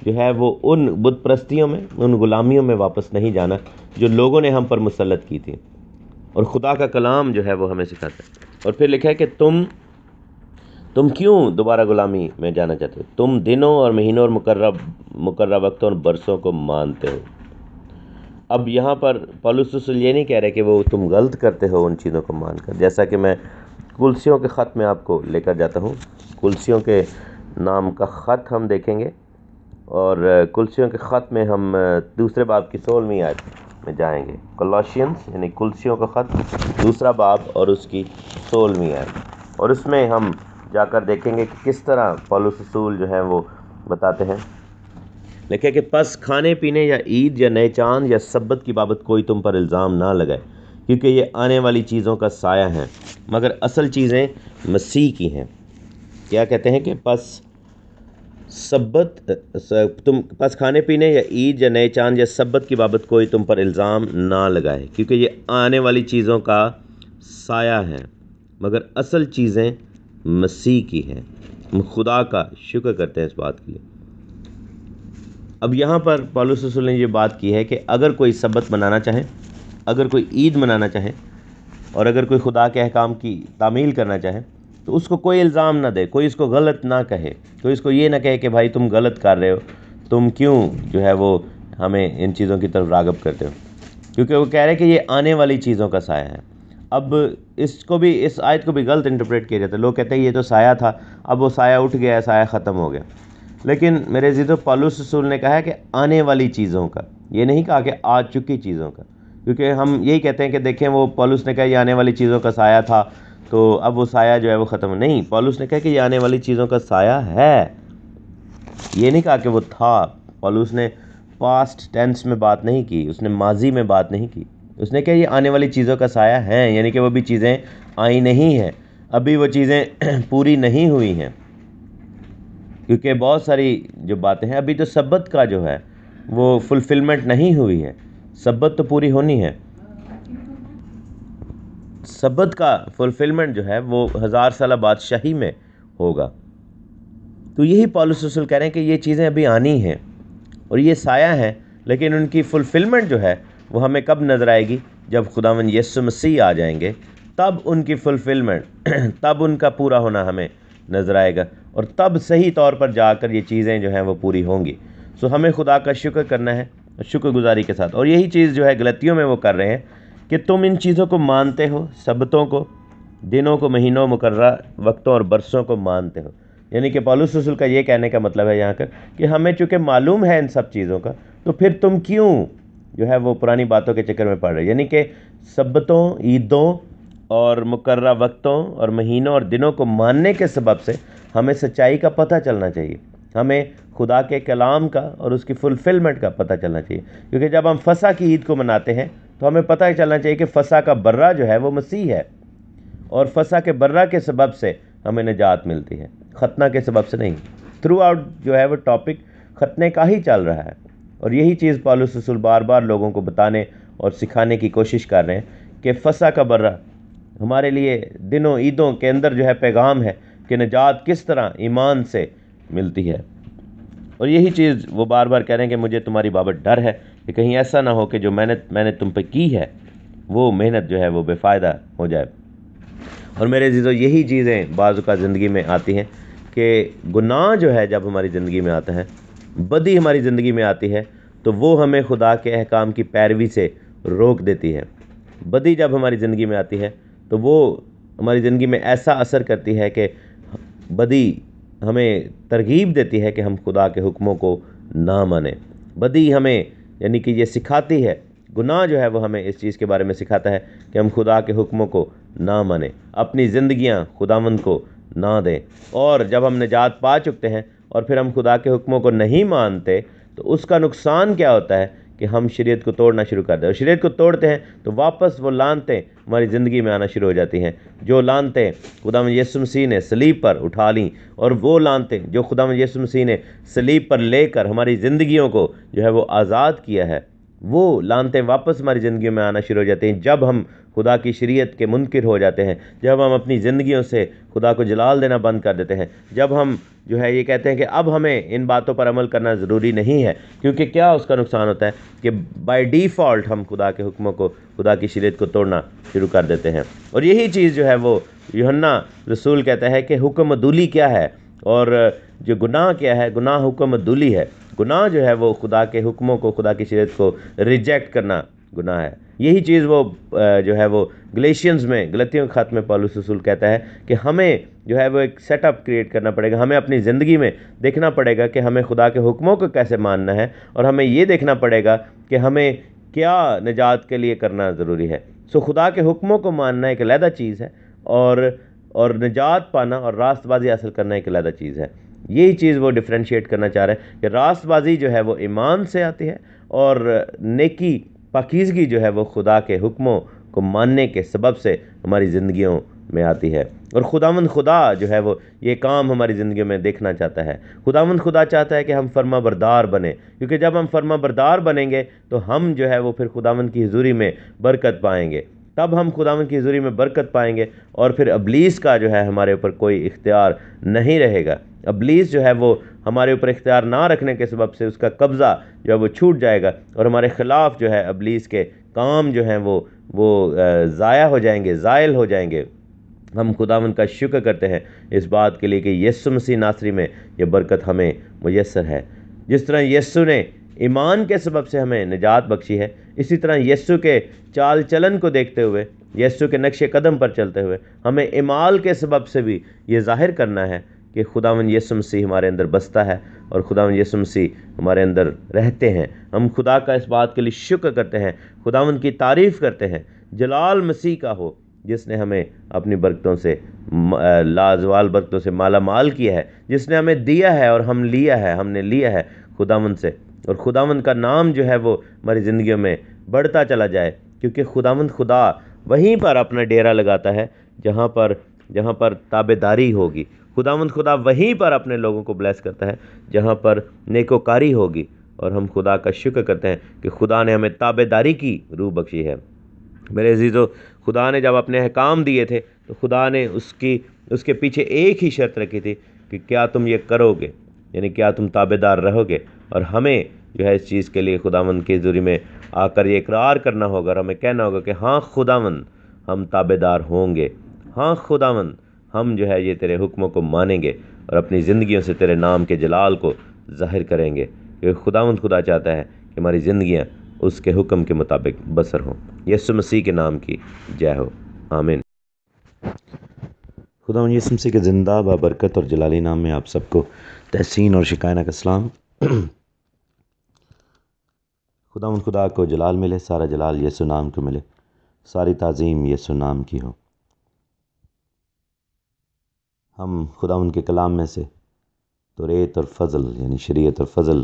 Speaker 1: جو ہے وہ ان بت پرستیوں میں، ان غلامیوں میں واپس نہیں جانا جو لوگوں نے ہم پر مسلط کی تھی، اور خدا کا کلام جو ہے وہ ہمیں سکھاتا ہے۔ اور پھر لکھا ہے کہ تم کیوں دوبارہ غلامی میں جانا چاہتے ہو؟ تم دنوں اور مہینوں اور مقررہ وقتوں اور برسوں کو مانتے ہو۔ اب یہاں پر پالوس رسول یہ نہیں کہہ رہے کہ وہ تم غلط کرتے ہو ان چیزوں کو مان کر، جیسا کہ میں کلسیوں کے خط میں آپ کو لے کر جاتا ہوں۔ کلسیوں کے نام کا خط ہم دیکھیں گے، اور کلسیوں کے خط میں ہم دوسرے باب کی 16ویں آیت میں جائیں گے۔ کولوسینس یعنی کلسیوں کا خط، دوسرا باب اور اس کی 16ویں آیت، اور اس میں ہم جا کر دیکھیں گے کہ کس طرح پالوس رسول جو ہیں وہ بتاتے ہیں۔ لکھے کہ پس کھانے پینے یا عید یا نئے چاند یا سبت کی بابت کوئی تم پر الزام نہ لگائے، کیونکہ یہ آنے والی چیزوں کا سایہ ہیں، مگر اصل چیزیں مسیح کی ہیں۔ کیا کہتے ہیں کہ پس کھانے پینے یا عید یا نئے چاند یا سبت کی بابت کوئی تم پر الزام نہ لگائے، کیونکہ یہ آنے والی چیزوں کا سایہ ہیں، مگر اصل چیزیں مسیح کی ہیں۔ ہم خدا کا شکر کرتے ہیں اس بات کے لیے۔ اب یہاں پر پالوس رسول نے یہ بات کی ہے کہ اگر کوئی سبت منانا چاہے، اگر کوئی عید منانا چاہے، اور اگر کوئی خدا کے احکام کی تعمیل کرنا چاہے تو اس کو کوئی الزام نہ دے، کوئی اس کو غلط نہ کہے، کوئی اس کو یہ نہ کہے کہ بھائی تم غلط کر رہے ہو، تم کیوں جو ہے وہ ہمیں ان چیزوں کی طرف راغب کرتے ہو، کیونکہ وہ کہہ رہے ہیں کہ یہ آنے والی چیزوں کا سایہ ہے۔ اب اس آیت کو بھی غلط انٹرپریٹ کیا جاتا ہے، لوگ کہتے ہیں یہ تو سایہ تھا، اب وہ سایہ اٹھ گیا ہے، سایہ ختم ہو گیا۔ لیکن میرے عزیزو، پالوس رسول نے کہا ہے کہ آنے والی چیزوں کا، یہ نہیں کہا کہ آ چکی چیزوں کا، کیونکہ ہم یہی کہتے ہیں کہ دیکھیں وہ پالوس نے کہا یہ آنے والی چیزوں کا سایہ تھا تو اب وہ سایہ جو ہے وہ ختم نہیں، پالوس نے کہا کہ یہ آنے والی چیزوں کا سایہ ہے، یہ نہیں کہا کہ وہ تھا۔ پالوس نے پاسٹ ٹینس میں بات نہیں کی، اس نے ماضی میں بات نہیں کی، اس نے کہا یہ آنے والی چیزوں کا سایہ ہیں، یعنی کہ وہ بھی چیزیں آئی نہیں ہیں، ابھی وہ چیزیں پوری نہیں ہوئی ہیں، کیونکہ بہت ساری جو باتیں ہیں، ابھی تو سبت کا جو ہے وہ فلفلمنٹ نہیں ہوئی ہے، سبت تو پوری ہونی ہے، سبت کا فلفلمنٹ جو ہے وہ 1000 سالہ بادشاہی میں ہوگا۔ تو یہی پالوس رسول کہہ رہے ہیں کہ یہ چیزیں ابھی آنی ہیں اور یہ سایہ ہیں، لیکن ان کی فلفلمنٹ جو ہے وہ ہمیں کب نظر آئے گی؟ جب خداوند یسوع مسیح آ جائیں گے، تب ان کی فلفلمنٹ تب ان کا پورا ہونا ہمیں نظر آئے گا، اور تب صحیح طور پر جا کر یہ چیزیں جو ہیں وہ پوری ہوں گی۔ سو ہمیں خدا کا شکر کرنا ہے، شکر گزاری کے ساتھ، اور یہی چیز جو ہے غلطیوں میں وہ کر رہے ہیں کہ تم ان چیزوں کو مانتے ہو، سبتوں کو، دنوں کو، مہینوں، مقررہ وقتوں اور برسوں کو مانتے ہو۔ یعنی کہ پالوس رسول کا یہ کہنے کا مطلب ہے یہاں کا کہ ہمیں چونکہ معلوم ہے ان سب چیزوں کا، تو پھر تم کیوں جو ہے وہ پرانی باتوں کے چکر میں پڑ رہے؟ یعنی کہ سبتوں، عیدوں اور مقررہ وقتوں اور مہینوں اور دنوں کو ماننے کے سبب سے ہمیں سچائی کا پتہ چلنا چاہیے، ہمیں خدا کے کلام کا اور اس کی فلفلمنٹ کا پتہ چلنا چاہیے، کیونکہ جب ہم فسح کی عید کو مناتے ہیں تو ہمیں پتہ ہی چلنا چاہیے کہ فسح کا برہ جو ہے وہ مسیح ہے، اور فسح کے برہ کے سبب سے ہمیں نجات ملتی ہے، ختنہ کے سبب سے نہیں۔ تھرو آؤٹ جو ہے وہ ٹاپک ختنے کا ہی چل رہا ہے، اور یہی چیز پالوس رسول بار بار لوگوں کو بتانے اور سکھانے کی کوشش کر رہے ہیں کہ فسح کا برہ ہمارے لیے دنوں، عیدوں کے اندر جو ہے پیغام ہے کہ نجات کس طرح ایمان سے ملتی ہے، اور یہی چیز وہ بار بار کہہ رہے ہیں کہ مجھے تمہاری بابت ڈر ہے کہ کہیں ایسا نہ ہو کہ جو محنت میں نے تم پہ کی ہے وہ محنت جو ہے وہ بے فائدہ ہو جائے۔ اور میرے عزیزو، یہی چیزیں بعض اوقات زندگی میں آتی ہیں کہ گناہ جو ہے جب ہماری زندگی میں آتا ہے، بدی ہماری زندگی میں آتی ہے، تو وہ ہمیں خدا کے احکام کی پیروی سے روک دیتی ہے۔ بدی جب ہماری زندگی میں آتی ہے تو وہ ہماری زندگی میں ایسا اثر کرتی ہے کہ بدی ہمیں ترغیب دیتی ہے کہ ہم خدا کے حکموں کو نہ مانیں۔ بدی ہمیں یعنی کہ یہ سکھاتی ہے، گناہ جو ہے وہ ہمیں اس چیز کے بارے میں سکھاتا ہے کہ ہم خدا کے حکموں کو نہ مانیں، اپنی زندگیاں خداوند کو نہ دیں، اور جب ہم نجات پا چکتے ہیں اور پھر ہم خدا کے حکموں کو نہیں مانتے تو اس کا نقصان کیا ہوتا ہے کہ ہم شریعت کو توڑنا شروع کر دیں، اور شریعت کو توڑتے ہیں تو واپس وہ لعنتیں ہماری زندگی میں آنا شروع ہو جاتی ہیں، جو لعنتیں خداوند یسوع مسیح نے صلیب پر اٹھا لیں، اور وہ لعنتیں جو خداوند یسوع مسیح نے صلیب پر لے کر ہماری زندگیوں کو جو ہے وہ آزاد کیا ہے، وہ لعنتیں واپس ہماری زندگیوں میں آنا شروع ہو جاتے ہیں جب ہم خدا کی شریعت کے منکر ہو جاتے ہیں، جب ہم اپنی زندگیوں سے خدا کو جلال دینا بند کر دیتے ہیں، جب ہم جو ہے یہ کہتے ہیں کہ اب ہمیں ان باتوں پر عمل کرنا ضروری نہیں ہے، کیونکہ کیا اس کا نقصان ہوتا ہے کہ بائی ڈیفالٹ ہم خدا کے حکموں کو، خدا کی شریعت کو توڑنا شروع کر دیتے ہیں۔ اور یہی چیز جو ہے وہ یوحنا رسول کہتا ہے کہ حکم عدولی کیا ہے، اور جو گناہ کیا ہے، گناہ حکم عدولی ہے۔ گناہ جو ہے وہ خدا کے حکموں کو، خدا کی شریعت کو ریجیکٹ کرنا گناہ ہے۔ یہی چیز وہ جو ہے وہ گلیشینز میں، غلطیوں کے خط میں پالوس رسول کہتا ہے کہ ہمیں جو ہے وہ ایک سیٹ اپ کریٹ کرنا پڑے گا، ہمیں اپنی زندگی میں دیکھنا پڑے گا کہ ہمیں خدا کے حکموں کو کیسے ماننا ہے، اور ہمیں یہ دیکھنا پڑے گا کہ ہمیں کیا نجات کے لیے کرنا ضروری ہے۔ سو خدا کے حکموں کو ماننا ایک علیحدہ چیز ہے، اور نجات پانا اور راست بازی حاصل کرنا ایک علیحدہ چیز ہے۔ یہی چیز وہ ڈفرینشیٹ کرنا چاہ رہے ہیں کہ راست بازی جو ہے وہ ایمان سے آتی ہے، اور نیکی، پاکیزگی جو ہے وہ خدا کے حکموں کو ماننے کے سبب سے ہماری زندگیوں میں آتی ہے۔ اور خداوند خدا جو ہے وہ یہ کام ہماری زندگیوں میں دیکھنا چاہتا ہے۔ خداوند خدا چاہتا ہے کہ ہم فرما بردار بنیں، کیونکہ جب ہم فرما بردار بنیں گے تو ہم جو ہے وہ پھر خداوند کی حضوری میں برکت پائیں گے، تب ہم خداوند کی حضوری میں برکت پائیں گے، اور پھر ابلیس کا جو ہے ہمارے اوپر کوئی اختیار نہیں رہے گا۔ ابلیس جو ہے وہ ہمارے اوپر اختیار نہ رکھنے کے سبب سے اس کا قبضہ جو ہے وہ چھوٹ جائے گا، اور ہمارے خلاف جو ہے ابلیس کے کام جو ہیں وہ ضائع ہو جائیں گے، زائل ہو جائیں گے۔ ہم خداوند کا شکر کرتے ہیں اس بات کے لیے کہ یسوع مسیح ناصری میں یہ برکت ہمیں میسر ہے۔ جس طرح یسوع نے ایمان کے سبب سے ہمیں نجات بخشی ہے، اسی طرح یسوع کے چال چلن کو دیکھتے ہوئے، یسوع کے نقش قدم پر چلتے ہوئے ہمیں اعمال کے سبب سے بھی یہ ظاہر کرنا ہے کہ خداوند یسوع مسیح ہمارے اندر بستا ہے، اور خداوند یسوع مسیح ہمارے اندر رہتے ہیں۔ ہم خدا کا اس بات کے لیے شکر کرتے ہیں، خداوند کی تعریف کرتے ہیں۔ جلال مسیح کا ہو جس نے ہمیں اپنی برکتوں سے، لازوال برکتوں سے مالا مال کیا ہے، جس نے ہمیں دیا ہے اور ہم نے لیا ہے خداوند سے، اور خداوند کا نام جو ہے وہ ہماری زندگیوں میں بڑھتا چلا جائے، کیونکہ خداوند خدا وہیں پر اپنا ڈیرا لگاتا ہے جہاں پر جہاں پر تابع داری ہوگی، خدا وہیں پر اپنے لوگوں کو بلیس کرتا ہے جہاں پر نیکوکاری ہوگی، اور ہم خدا کا شکر کرتے ہیں کہ خدا نے ہمیں تابع داری کی روح بخشی ہے۔ میرے عزیزو، خدا نے جب اپنے احکام دیے تھے تو خدا نے اس کے پیچھے ایک ہی شرط رکھی تھی کہ کیا تم یہ کرو گے، یعنی کیا تم تابع دار رہو گے۔ اور ہمیں جو ہے اس چیز کے لیے خداوند کے ذریعے میں آ کر یہ اقرار کرنا ہوگا، اور ہمیں کہنا ہوگا کہ ہاں خداوند ہم تابع دار ہوں گے، ہاں خداوند ہم جو ہے یہ تیرے حکموں کو مانیں گے اور اپنی زندگیوں سے تیرے نام کے جلال کو ظاہر کریں گے، کیونکہ خداوند خدا چاہتا ہے کہ ہماری زندگیاں اس کے حکم کے مطابق بسر ہوں۔ یسوع مسیح کے نام کی جے ہو، آمین۔ خداوند یسوع مسیح کے زندہ بابرکت اور جلالی نام میں آپ سب کو تحسین اور شکایانہ کا سلام۔ خداوند خدا کو جلال ملے، سارا جلال یسوع نام کو ملے، ساری تعظیم یسوع نام کی ہو۔ ہم خداوند کے کلام میں سے توریت اور فضل یعنی شریعت اور فضل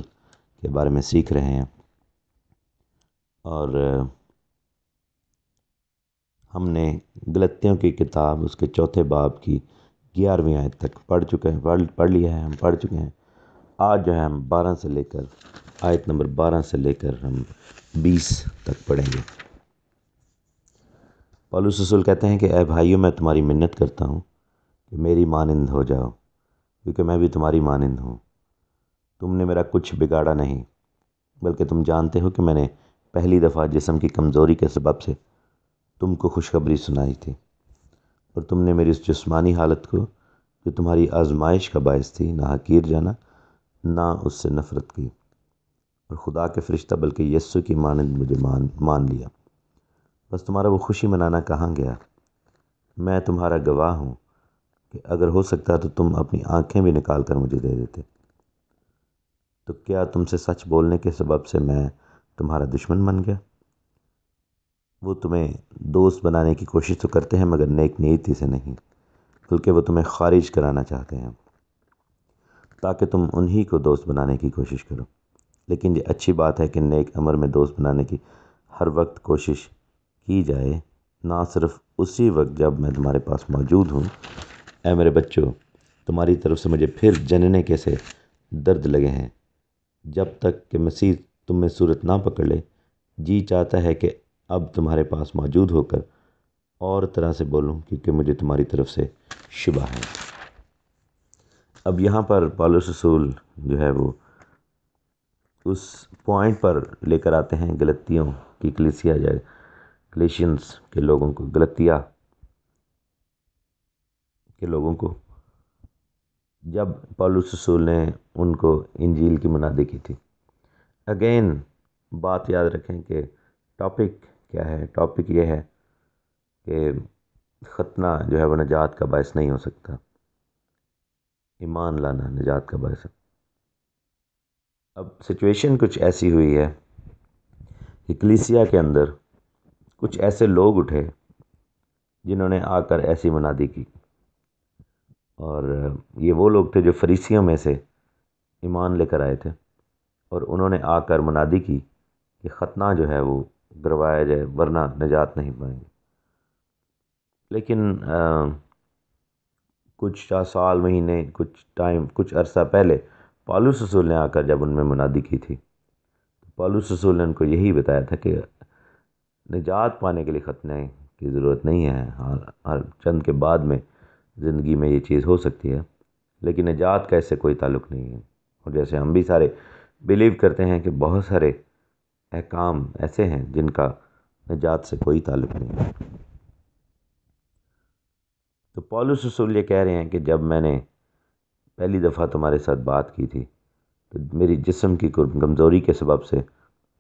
Speaker 1: کے بارے میں سیکھ رہے ہیں، اور ہم نے غلطیوں کی کتاب اس کے چوتھے باب کی 11ویں آیت تک پڑھ لیا ہے، ہم پڑھ چکے ہیں۔ آج جو ہے ہم 12 سے لے کر آیت نمبر 12 سے لے کر ہم 20 تک پڑھیں گے۔ پولس رسول کہتے ہیں کہ اے بھائیو، میں تمہاری منت کرتا ہوں کہ میری مانند ہو جاؤ، کیونکہ میں بھی تمہاری مانند ہوں۔ تم نے میرا کچھ بگاڑا نہیں، بلکہ تم جانتے ہو کہ میں نے پہلی دفعہ جسم کی کمزوری کے سبب سے تم کو خوشخبری سنائی تھی، اور تم نے میری اس جسمانی حالت کو جو تمہاری آزمائش کا باعث تھی نہ حقیر جانا، نہ اس سے نفرت کی، اور خدا کے فرشتہ بلکہ یسوع کی مانند مجھے مان لیا۔ بس تمہارا وہ خوشی منانا کہاں گیا؟ میں تمہارا گواہ ہوں کہ اگر ہو سکتا تو تم اپنی آنکھیں بھی نکال کر مجھے دے دیتے۔ تو کیا تم سے سچ بولنے کے سبب سے میں تمہارا دشمن بن گیا؟ وہ تمہیں دوست بنانے کی کوشش تو کرتے ہیں، مگر نیک نیتی سے نہیں، بلکہ وہ تمہیں خارج کرانا چاہتے ہیں تاکہ تم انہی کو دوست بنانے کی کوشش کرو۔ لیکن یہ اچھی بات ہے کہ نیک امر میں دوست بنانے کی ہر وقت کوشش کی جائے، نہ صرف اسی وقت جب میں تمہارے پاس موجود ہوں۔ اے میرے بچوں، تمہاری طرف سے مجھے پھر جننے کے سے درد لگے ہیں، جب تک کہ مسیح تم میں صورت نہ پکڑ لے۔ جی چاہتا ہے کہ اب تمہارے پاس موجود ہو کر اور طرح سے بولوں، کیونکہ مجھے تمہاری طرف سے شبہ ہے۔ اب یہاں پر پولس رسول جو ہے وہ اس پوائنٹ پر لے کر آتے ہیں غلطیوں کی کلیسیا یا گلیشینز کے لوگوں کو، غلطیہ کے لوگوں کو، جب پولس رسول نے ان کو انجیل کی منادی کی تھی۔ اگین بات یاد رکھیں کہ ٹاپک کیا ہے۔ ٹاپک یہ ہے کہ ختنہ جو ہے وہ نجات کا باعث نہیں ہو سکتا، ایمان لانا نجات کا باعث ہے۔ اب سچویشن کچھ ایسی ہوئی ہے کہ کلیسیا کے اندر کچھ ایسے لوگ اٹھے جنہوں نے آ کر ایسی منادی کی، اور یہ وہ لوگ تھے جو فریسیوں میں سے ایمان لے کر آئے تھے، اور انہوں نے آ کر منادی کی کہ ختنہ جو ہے وہ کروایا جائے، ورنہ نجات نہیں پائیں گے۔ لیکن کچھ سال، مہینے، کچھ عرصہ پہلے پولس رسول نے آ کر جب ان میں منادی کی تھی، پولس رسول نے ان کو یہی بتایا تھا کہ نجات پانے کے لیے ختنے کی ضرورت نہیں ہے، ہر چند کے بعد میں زندگی میں یہ چیز ہو سکتی ہے، لیکن نجات کا اس سے کوئی تعلق نہیں ہے۔ اور جیسے ہم بھی سارے بلیو کرتے ہیں کہ بہت سارے احکام ایسے ہیں جن کا نجات سے کوئی تعلق نہیں ہے۔ تو پولس رسول یہ کہہ رہے ہیں کہ جب میں نے پہلی دفعہ تمہارے ساتھ بات کی تھی تو میری جسم کی کمزوری کے سبب سے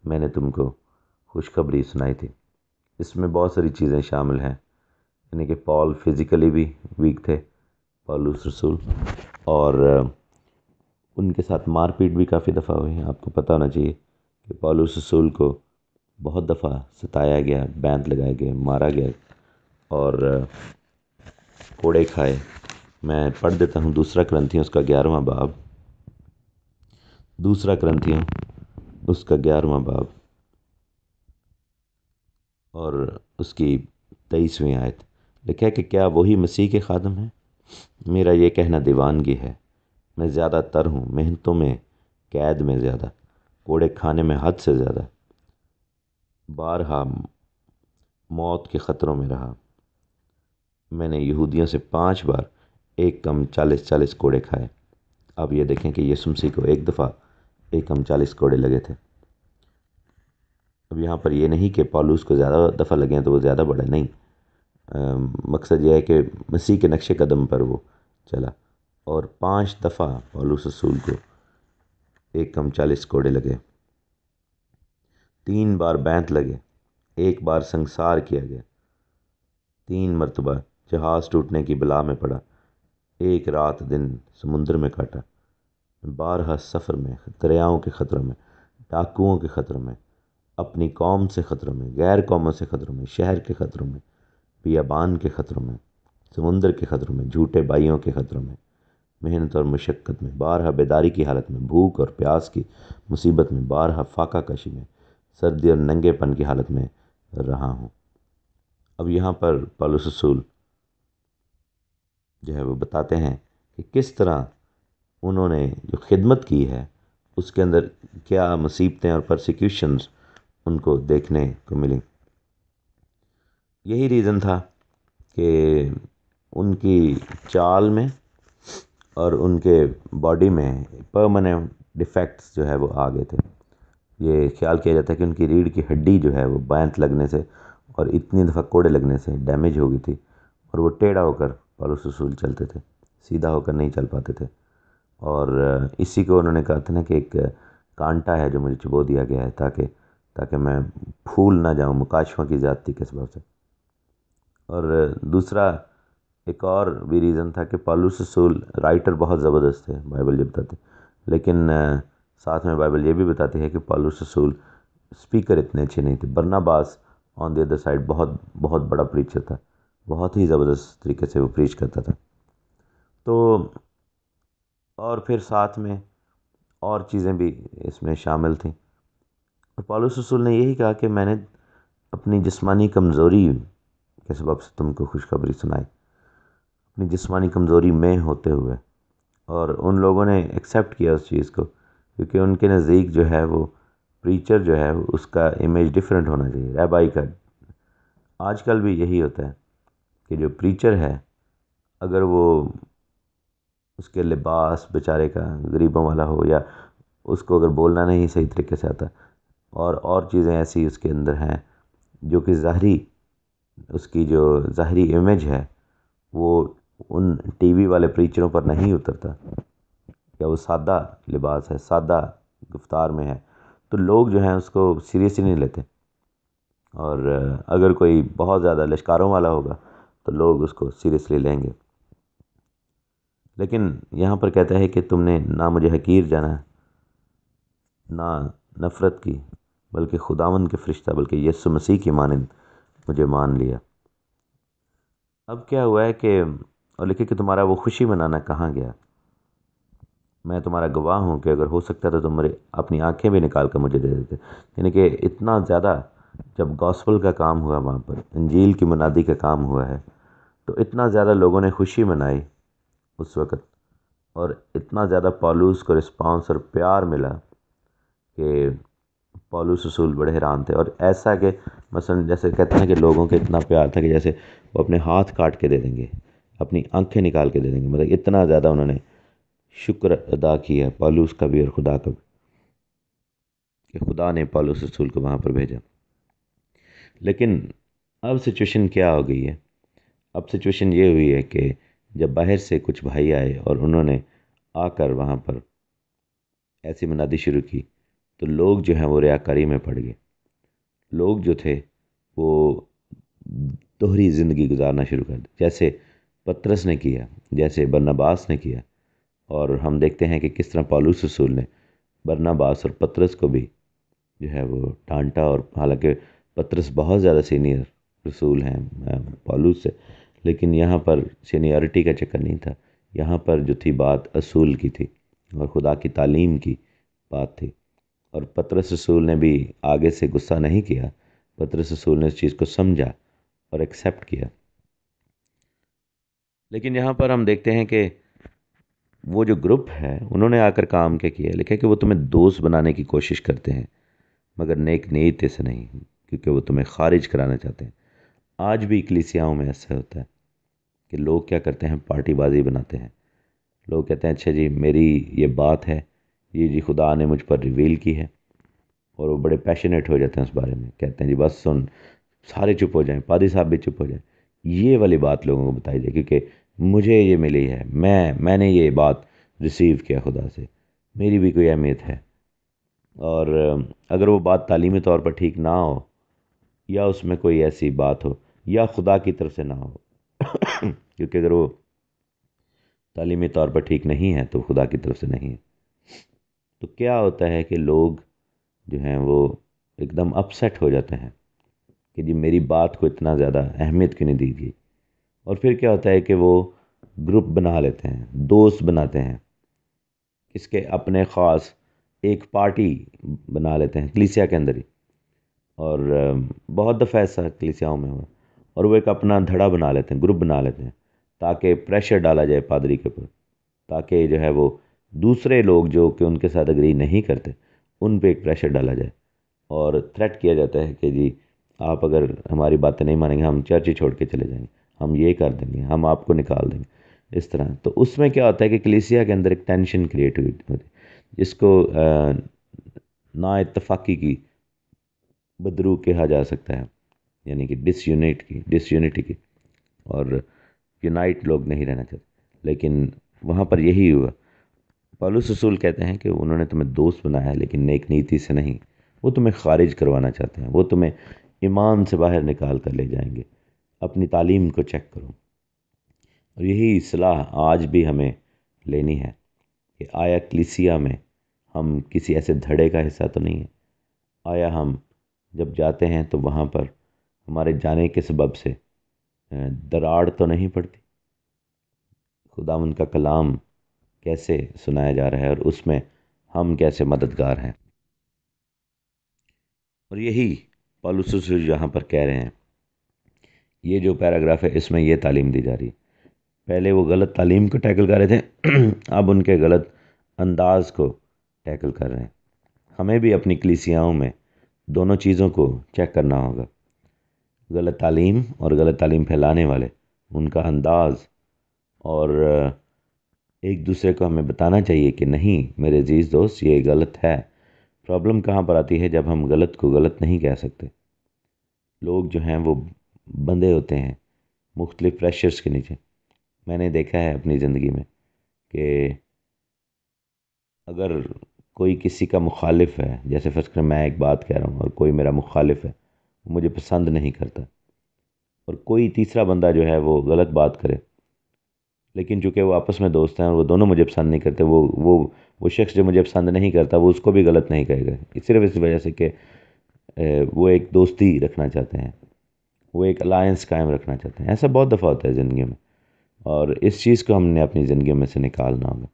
Speaker 1: میں نے تم کو خوشخبری سنائی تھی۔ اس میں بہت ساری چیزیں شامل ہیں، یعنی کہ پال فزیکلی بھی ویک تھے، پولس رسول، اور ان کے ساتھ مار پیٹ بھی کافی دفعہ ہوئی ہیں۔ آپ کو پتہ ہونا چاہیے کہ پولس رسول کو بہت دفعہ ستایا گیا، بینت لگائے گئے، مارا گیا، اور کوڑے کھائے۔ میں پڑھ دیتا ہوں 2 کرنتھیوں اس کا 11واں باب، 2 کرنتھیوں اس کا 11واں باب اور اس کی 23ویں آیت۔ لکھا ہے کہ کیا وہی مسیح کے خادم ہیں؟ میرا یہ کہنا دیوانگی ہے۔ میں زیادہ تر ہوں، محنتوں میں، قید میں زیادہ، کوڑے کھانے میں حد سے زیادہ، بارہا موت کے خطروں میں رہا۔ میں نے یہودیوں سے 5 بار ایک کم 40 کوڑے کھائے۔ اب یہ دیکھیں کہ یسوع مسیح کو ایک دفعہ ایک کم 40 کوڑے لگے تھے۔ اب یہاں پر یہ نہیں کہ پالوس کو زیادہ دفعہ لگے ہیں تو وہ زیادہ بڑا نہیں، مقصد یہ ہے کہ مسیح کے نقش قدم پر وہ چلا، اور 5 دفعہ پالوس رسول کو ایک کم 40 کوڑے لگے، 3 بار بینت لگے، 1 بار سنسار کیا گیا، 3 مرتبہ جہاز ٹوٹنے کی بلا میں پڑا، 1 رات دن سمندر میں کاٹا، 12 سفر میں، دریاؤں کے خطروں میں، ڈاکوؤں کے خطروں میں، اپنی قوم سے خطروں میں، غیر قوموں سے خطروں میں، شہر کے خطروں میں، بیابان کے خطروں میں، سمندر کے خطروں میں، جھوٹے بھائیوں کے خطروں میں، محنت اور مشقت میں، 12 بیداری کی حالت میں، بھوک اور پیاس کی مصیبت میں، 12 فاقہ کشی میں، سردی اور ننگے پن کی حالت میں رہا ہوں۔ اب یہاں پر پولس رسول جو ہے وہ بتاتے ہیں کہ کس طرح انہوں نے جو خدمت کی ہے اس کے اندر کیا مصیبتیں اور پرسیکیوشنز ان کو دیکھنے کو ملی۔ یہی ریزن تھا کہ ان کی چال میں اور ان کے باڈی میں پرماننٹ ڈیفیکٹس جو ہے وہ آ گئے تھے۔ یہ خیال کیا جاتا ہے کہ ان کی ریڑھ کی ہڈی جو ہے وہ بینت لگنے سے اور اتنی دفعہ کوڑے لگنے سے ڈیمیج ہو گئی تھی، اور وہ ٹیڑھا ہو کر پولس رسول چلتے تھے، سیدھا ہو کر نہیں چل پاتے تھے۔ اور اسی کو انہوں نے کہا تھا نا کہ ایک کانٹا ہے جو مجھے چبو دیا گیا ہے تاکہ میں پھول نہ جاؤں مکاشفہ کی زیادتی کے سبب سے۔ اور دوسرا ایک اور بھی ریزن تھا کہ پولس رسول رائٹر بہت زبردست تھے، بائبل یہ بتاتے، لیکن ساتھ میں بائبل یہ بھی بتاتی ہے کہ پولس رسول اسپیکر اتنے اچھے نہیں تھے۔ برناباس آن دی ادر سائڈ بہت بڑا پریچر تھا، بہت ہی زبردست طریقے سے وہ پریچ کرتا تھا۔ تو اور پھر ساتھ میں اور چیزیں بھی اس میں شامل تھیں، اور پولس رسول نے یہی کہا کہ میں نے اپنی جسمانی کمزوری کے سبب سے تم کو خوشخبری سنائی، اپنی جسمانی کمزوری میں ہوتے ہوئے، اور ان لوگوں نے ایکسیپٹ کیا اس چیز کو، کیونکہ ان کے نزدیک جو ہے وہ پریچر جو ہے اس کا امیج ڈیفرنٹ ہونا چاہیے، ریبائی کا۔ آج کل بھی یہی ہوتا ہے کہ جو پریچر ہے اگر وہ اس کے لباس بیچارے کا غریبوں والا ہو، یا اس کو اگر بولنا نہیں صحیح طریقے سے آتا، اور چیزیں ایسی اس کے اندر ہیں جو کہ اس کی جو ظاہری امیج ہے وہ ان ٹی وی والے پریچروں پر نہیں اترتا، یا وہ سادہ لباس ہے، سادہ گفتار میں ہے، تو لوگ جو ہیں اس کو سیریسلی نہیں لیتے، اور اگر کوئی بہت زیادہ لشکاروں والا ہوگا تو لوگ اس کو سیریسلی لیں گے۔ لیکن یہاں پر کہتا ہے کہ تم نے نہ مجھے حقیر جانا، نہ نفرت کی، بلکہ خداوند کے فرشتہ بلکہ یسوع مسیح کی مانند مجھے مان لیا۔ اب کیا ہوا ہے کہ اور لکھے کہ تمہارا وہ خوشی منانا کہاں گیا؟ میں تمہارا گواہ ہوں کہ اگر ہو سکتا تھا تو میرے اپنی آنکھیں بھی نکال کر مجھے دے دیتے۔ یعنی کہ اتنا زیادہ جب گاسپل کا کام ہوا وہاں پر، انجیل کی منادی کا کام ہوا ہے، تو اتنا زیادہ لوگوں نے خوشی منائی اس وقت، اور اتنا زیادہ پولس کو رسپانس اور پیار ملا کہ پولس رسول بڑے حیران تھے، اور ایسا کہ مثلا جیسے کہتے ہیں کہ لوگوں کے اتنا پیار تھا کہ جیسے وہ اپنے ہاتھ کاٹ کے دے دیں گے، اپنی آنکھیں نکال کے دے دیں گے، مطلب اتنا زیادہ انہوں نے شکر ادا کیا پولس کا بھی اور خدا کا بھی کہ خدا نے پولس رسول کو وہاں پر بھیجا۔ لیکن اب سچویشن کیا ہو گئی ہے؟ اب سچویشن یہ ہوئی ہے کہ جب باہر سے کچھ بھائی آئے اور انہوں نے آ کر وہاں پر ایسی منادی شروع کی، تو لوگ جو ہیں وہ ریاکاری میں پڑ گئے۔ لوگ جو تھے وہ دوہری زندگی گزارنا شروع کر دی، جیسے پطرس نے کیا، جیسے برناباس نے کیا، اور ہم دیکھتے ہیں کہ کس طرح پولس رسول نے برناباس اور پطرس کو بھی جو ہے وہ ڈانٹا، اور حالانکہ پطرس بہت زیادہ سینئر رسول ہیں پولس سے، لیکن یہاں پر سینیارٹی کا چکر نہیں تھا، یہاں پر جو تھی بات اصول کی تھی اور خدا کی تعلیم کی بات تھی۔ اور پطرس رسول نے بھی آگے سے غصہ نہیں کیا، پطرس رسول نے اس چیز کو سمجھا اور ایکسیپٹ کیا، لیکن یہاں پر ہم دیکھتے ہیں کہ وہ جو گروپ ہے انہوں نے آ کر کام کیا کیا ہے، لکھا ہے کہ وہ تمہیں دوست بنانے کی کوشش کرتے ہیں مگر نیک نیت سے نہیں، کیونکہ وہ تمہیں خارج کرانا چاہتے ہیں۔ آج بھی کلیسیاؤں میں ایسا ہوتا ہے کہ لوگ کیا کرتے ہیں، پارٹی بازی بناتے ہیں۔ لوگ کہتے ہیں اچھا جی میری یہ بات ہے، یہ جی خدا نے مجھ پر ریویل کی ہے، اور وہ بڑے پیشنیٹ ہو جاتے ہیں اس بارے میں، کہتے ہیں جی بس سن، سارے چپ ہو جائیں، پادری صاحب بھی چپ ہو جائیں، یہ والی بات لوگوں کو بتائی جائے، کیونکہ مجھے یہ ملی ہے، میں نے یہ بات ریسیو کیا خدا سے، میری بھی کوئی اہمیت ہے۔ اور اگر وہ بات تعلیمی طور پر ٹھیک نہ ہو، یا اس میں کوئی ایسی بات ہو، یا خدا کی طرف سے نہ ہو کیونکہ اگر وہ تعلیمی طور پر ٹھیک نہیں ہے تو خدا کی طرف سے نہیں ہے، تو کیا ہوتا ہے کہ لوگ جو ہیں وہ ایک دم اپسیٹ ہو جاتے ہیں کہ جی میری بات کو اتنا زیادہ اہمیت کیوں نہیں دی گئی، اور پھر کیا ہوتا ہے کہ وہ گروپ بنا لیتے ہیں، دوست بناتے ہیں، اس کے اپنے خاص ایک پارٹی بنا لیتے ہیں کلیسیا کے اندر ہی، اور بہت دفعہ ایسا کلیسیاؤں میں ہوا، اور وہ ایک اپنا دھڑا بنا لیتے ہیں، گروپ بنا لیتے ہیں، تاکہ پریشر ڈالا جائے پادری کے اوپر، تاکہ جو ہے وہ دوسرے لوگ جو کہ ان کے ساتھ اگری نہیں کرتے ان پہ ایک پریشر ڈالا جائے، اور تھریٹ کیا جاتا ہے کہ جی آپ اگر ہماری باتیں نہیں مانیں گے ہم چرچ ہی چھوڑ کے چلے جائیں گے، ہم یہ کر دیں گے، ہم آپ کو نکال دیں گے، اس طرح۔ تو اس میں کیا ہوتا ہے کہ کلیسیا کے اندر ایک ٹینشن کریٹ ہوئی ہوتی ہے، جس کو نا اتفاقی کی بدرو کہا جا سکتا ہے، یعنی کہ ڈس یونٹی کی، اور یونائٹ لوگ نہیں رہنا چاہتے، لیکن وہاں پر یہی ہوا۔ پالوس رسول کہتے ہیں کہ انہوں نے تمہیں دوست بنایا ہے لیکن نیک نیتی سے نہیں، وہ تمہیں خارج کروانا چاہتے ہیں، وہ تمہیں ایمان سے باہر نکال کر لے جائیں گے۔ اپنی تعلیم کو چیک کرو، اور یہی اصلاح آج بھی ہمیں لینی ہے کہ آیا کلیسیا میں ہم کسی ایسے دھڑے کا حصہ تو نہیں ہے؟ آیا ہم جب جاتے ہیں تو وہاں پر ہمارے جانے کے سبب سے دراڑ تو نہیں پڑتی؟ خداوند کا کلام کیسے سنایا جا رہا ہے، اور اس میں ہم کیسے مددگار ہیں؟ اور یہی پالوس رسول جہاں پر کہہ رہے ہیں، یہ جو پیراگراف ہے اس میں یہ تعلیم دی جا رہی ہے۔ پہلے وہ غلط تعلیم کو ٹیکل کر رہے تھے، اب ان کے غلط انداز کو ٹیکل کر رہے ہیں۔ ہمیں بھی اپنی کلیسیاؤں میں دونوں چیزوں کو چیک کرنا ہوگا، غلط تعلیم اور غلط تعلیم پھیلانے والے، ان کا انداز، اور ایک دوسرے کو ہمیں بتانا چاہیے کہ نہیں میرے عزیز دوست یہ غلط ہے۔ پرابلم کہاں پر آتی ہے؟ جب ہم غلط کو غلط نہیں کہہ سکتے۔ لوگ جو ہیں وہ بندھے ہوتے ہیں مختلف پریشرز کے نیچے۔ میں نے دیکھا ہے اپنی زندگی میں کہ اگر کوئی کسی کا مخالف ہے، جیسے فرض کریں میں ایک بات کہہ رہا ہوں اور کوئی میرا مخالف ہے، وہ مجھے پسند نہیں کرتا، اور کوئی تیسرا بندہ جو ہے وہ غلط بات کرے، لیکن چونکہ وہ آپس میں دوست ہیں اور وہ دونوں مجھے پسند نہیں کرتے، وہ شخص جو مجھے پسند نہیں کرتا وہ اس کو بھی غلط نہیں کہے گا، صرف اس وجہ سے کہ وہ ایک دوستی رکھنا چاہتے ہیں، وہ ایک الائنس قائم رکھنا چاہتے ہیں۔ ایسا بہت دفعہ ہوتا ہے زندگی میں، اور اس چیز کو ہم نے اپنی زندگی میں سے نکالنا ہوگا،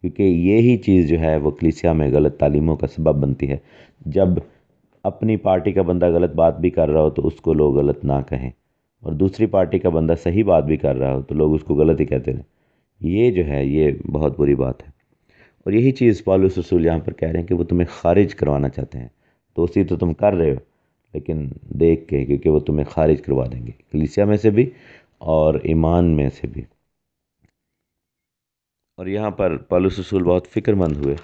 Speaker 1: کیونکہ یہی چیز جو ہے وہ کلیسیا میں غلط تعلیموں کا سبب بنتی ہے۔ جب اپنی پارٹی کا بندہ غلط بات بھی کر رہا ہو تو اس کو لوگ غلط نہ کہیں، اور دوسری پارٹی کا بندہ صحیح بات بھی کر رہا ہو تو لوگ اس کو غلط ہی کہتے رہیں، یہ جو ہے یہ بہت بری بات ہے۔ اور یہی چیز پالوس رسول یہاں پر کہہ رہے ہیں کہ وہ تمہیں خارج کروانا چاہتے ہیں۔ دوستی تو تم کر رہے ہو لیکن دیکھ کے، کیونکہ وہ تمہیں خارج کروا دیں گے کلیسیا میں سے بھی اور ایمان میں سے بھی۔ اور یہاں پر پالوس رسول بہت فکر مند ہوئے،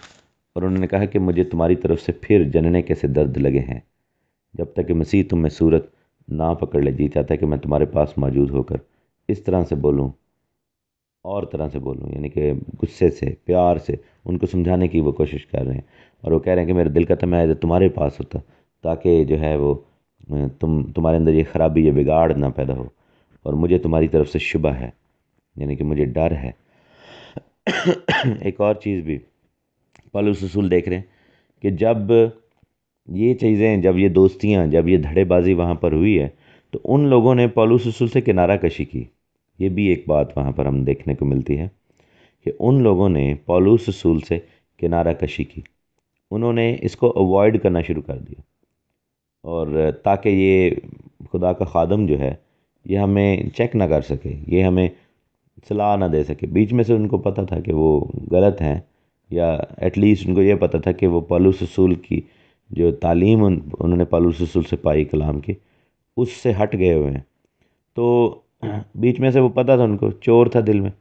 Speaker 1: اور انہوں نے کہا کہ مجھے تمہاری طرف سے پھر جننے کیسے درد لگے ہیں، جب تک کہ مسیح تم میں صورت نہ پکڑ لے، جی چاہتا ہے کہ میں تمہارے پاس موجود ہو کر اس طرح سے بولوں، اور طرح سے بولوں، یعنی کہ غصے سے، پیار سے ان کو سمجھانے کی وہ کوشش کر رہے ہیں، اور وہ کہہ رہے ہیں کہ میرے دل کا تمنا تمہارے پاس ہوتا، تاکہ جو ہے وہ تمہارے اندر یہ خرابی، یہ بگاڑ نہ پیدا ہو، اور مجھے تمہاری طرف سے شبہ ہے، یعنی کہ مجھے ڈر ہے۔ ایک اور چیز بھی پالوس رسول دیکھ رہے ہیں کہ جب یہ چیزیں، جب یہ دوستیاں، جب یہ دھڑے بازی وہاں پر ہوئی ہے تو ان لوگوں نے پالوس رسول سے کنارہ کشی کی۔ یہ بھی ایک بات وہاں پر ہم دیکھنے کو ملتی ہے کہ ان لوگوں نے پالوس رسول سے کنارہ کشی کی، انہوں نے اس کو اوائڈ کرنا شروع کر دیا، اور تاکہ یہ خدا کا خادم جو ہے یہ ہمیں چیک نہ کر سکے، یہ ہمیں صلاح نہ دے سکے. بیچ میں سے ان کو پتہ تھا کہ وہ غلط ہیں، یا ایٹ لیسٹ ان کو یہ پتہ تھا کہ وہ پالوس رسول کی جو تعلیم انہوں نے پالوس رسول سے پائی کلام کی، اس سے ہٹ گئے ہوئے ہیں. تو بیچ میں سے وہ پتہ تھا، ان کو چور تھا دل میں،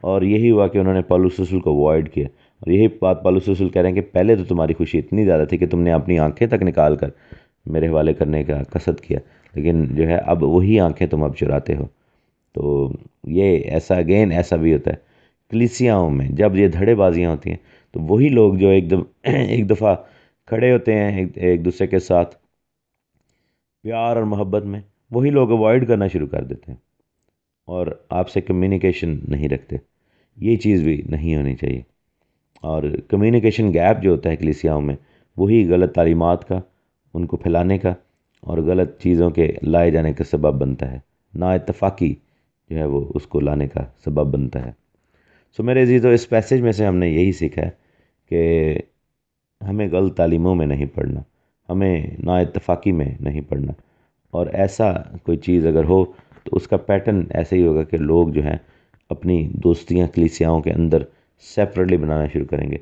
Speaker 1: اور یہی ہوا کہ انہوں نے پالوس رسول کو اوائڈ کیا. اور یہی بات پالوس رسول کہہ رہے ہیں کہ پہلے تو تمہاری خوشی اتنی زیادہ تھی کہ تم نے اپنی آنکھیں تک نکال کر میرے حوالے کرنے کا قصد کیا، لیکن جو ہے اب وہی آنکھیں تم اب چراتے ہو. تو یہ ایسا اگین ایسا بھی ہوتا ہے کلیسیاؤں میں، جب یہ دھڑے بازیاں ہوتی ہیں تو وہی لوگ جو ایک دفعہ کھڑے ہوتے ہیں ایک دوسرے کے ساتھ پیار اور محبت میں، وہی لوگ اوائڈ کرنا شروع کر دیتے ہیں اور آپ سے کمیونیکیشن نہیں رکھتے. یہ چیز بھی نہیں ہونی چاہیے. اور کمیونیکیشن گیپ جو ہوتا ہے کلیسیاؤں میں، وہی غلط تعلیمات کا، ان کو پھیلانے کا اور غلط چیزوں کے لائے جانے کا سبب بنتا ہے. نا اتفاقی جو ہے وہ اس کو لانے کا سبب بنتا ہے. سو میرے عزیزو، اس پیسیج میں سے ہم نے یہی سیکھا ہے کہ ہمیں غلط تعلیموں میں نہیں پڑھنا، ہمیں نا اتفاقی میں نہیں پڑھنا. اور ایسا کوئی چیز اگر ہو تو اس کا پیٹرن ایسے ہی ہوگا کہ لوگ جو ہیں اپنی دوستیاں کلیسیاؤں کے اندر سیپریٹلی بنانا شروع کریں گے،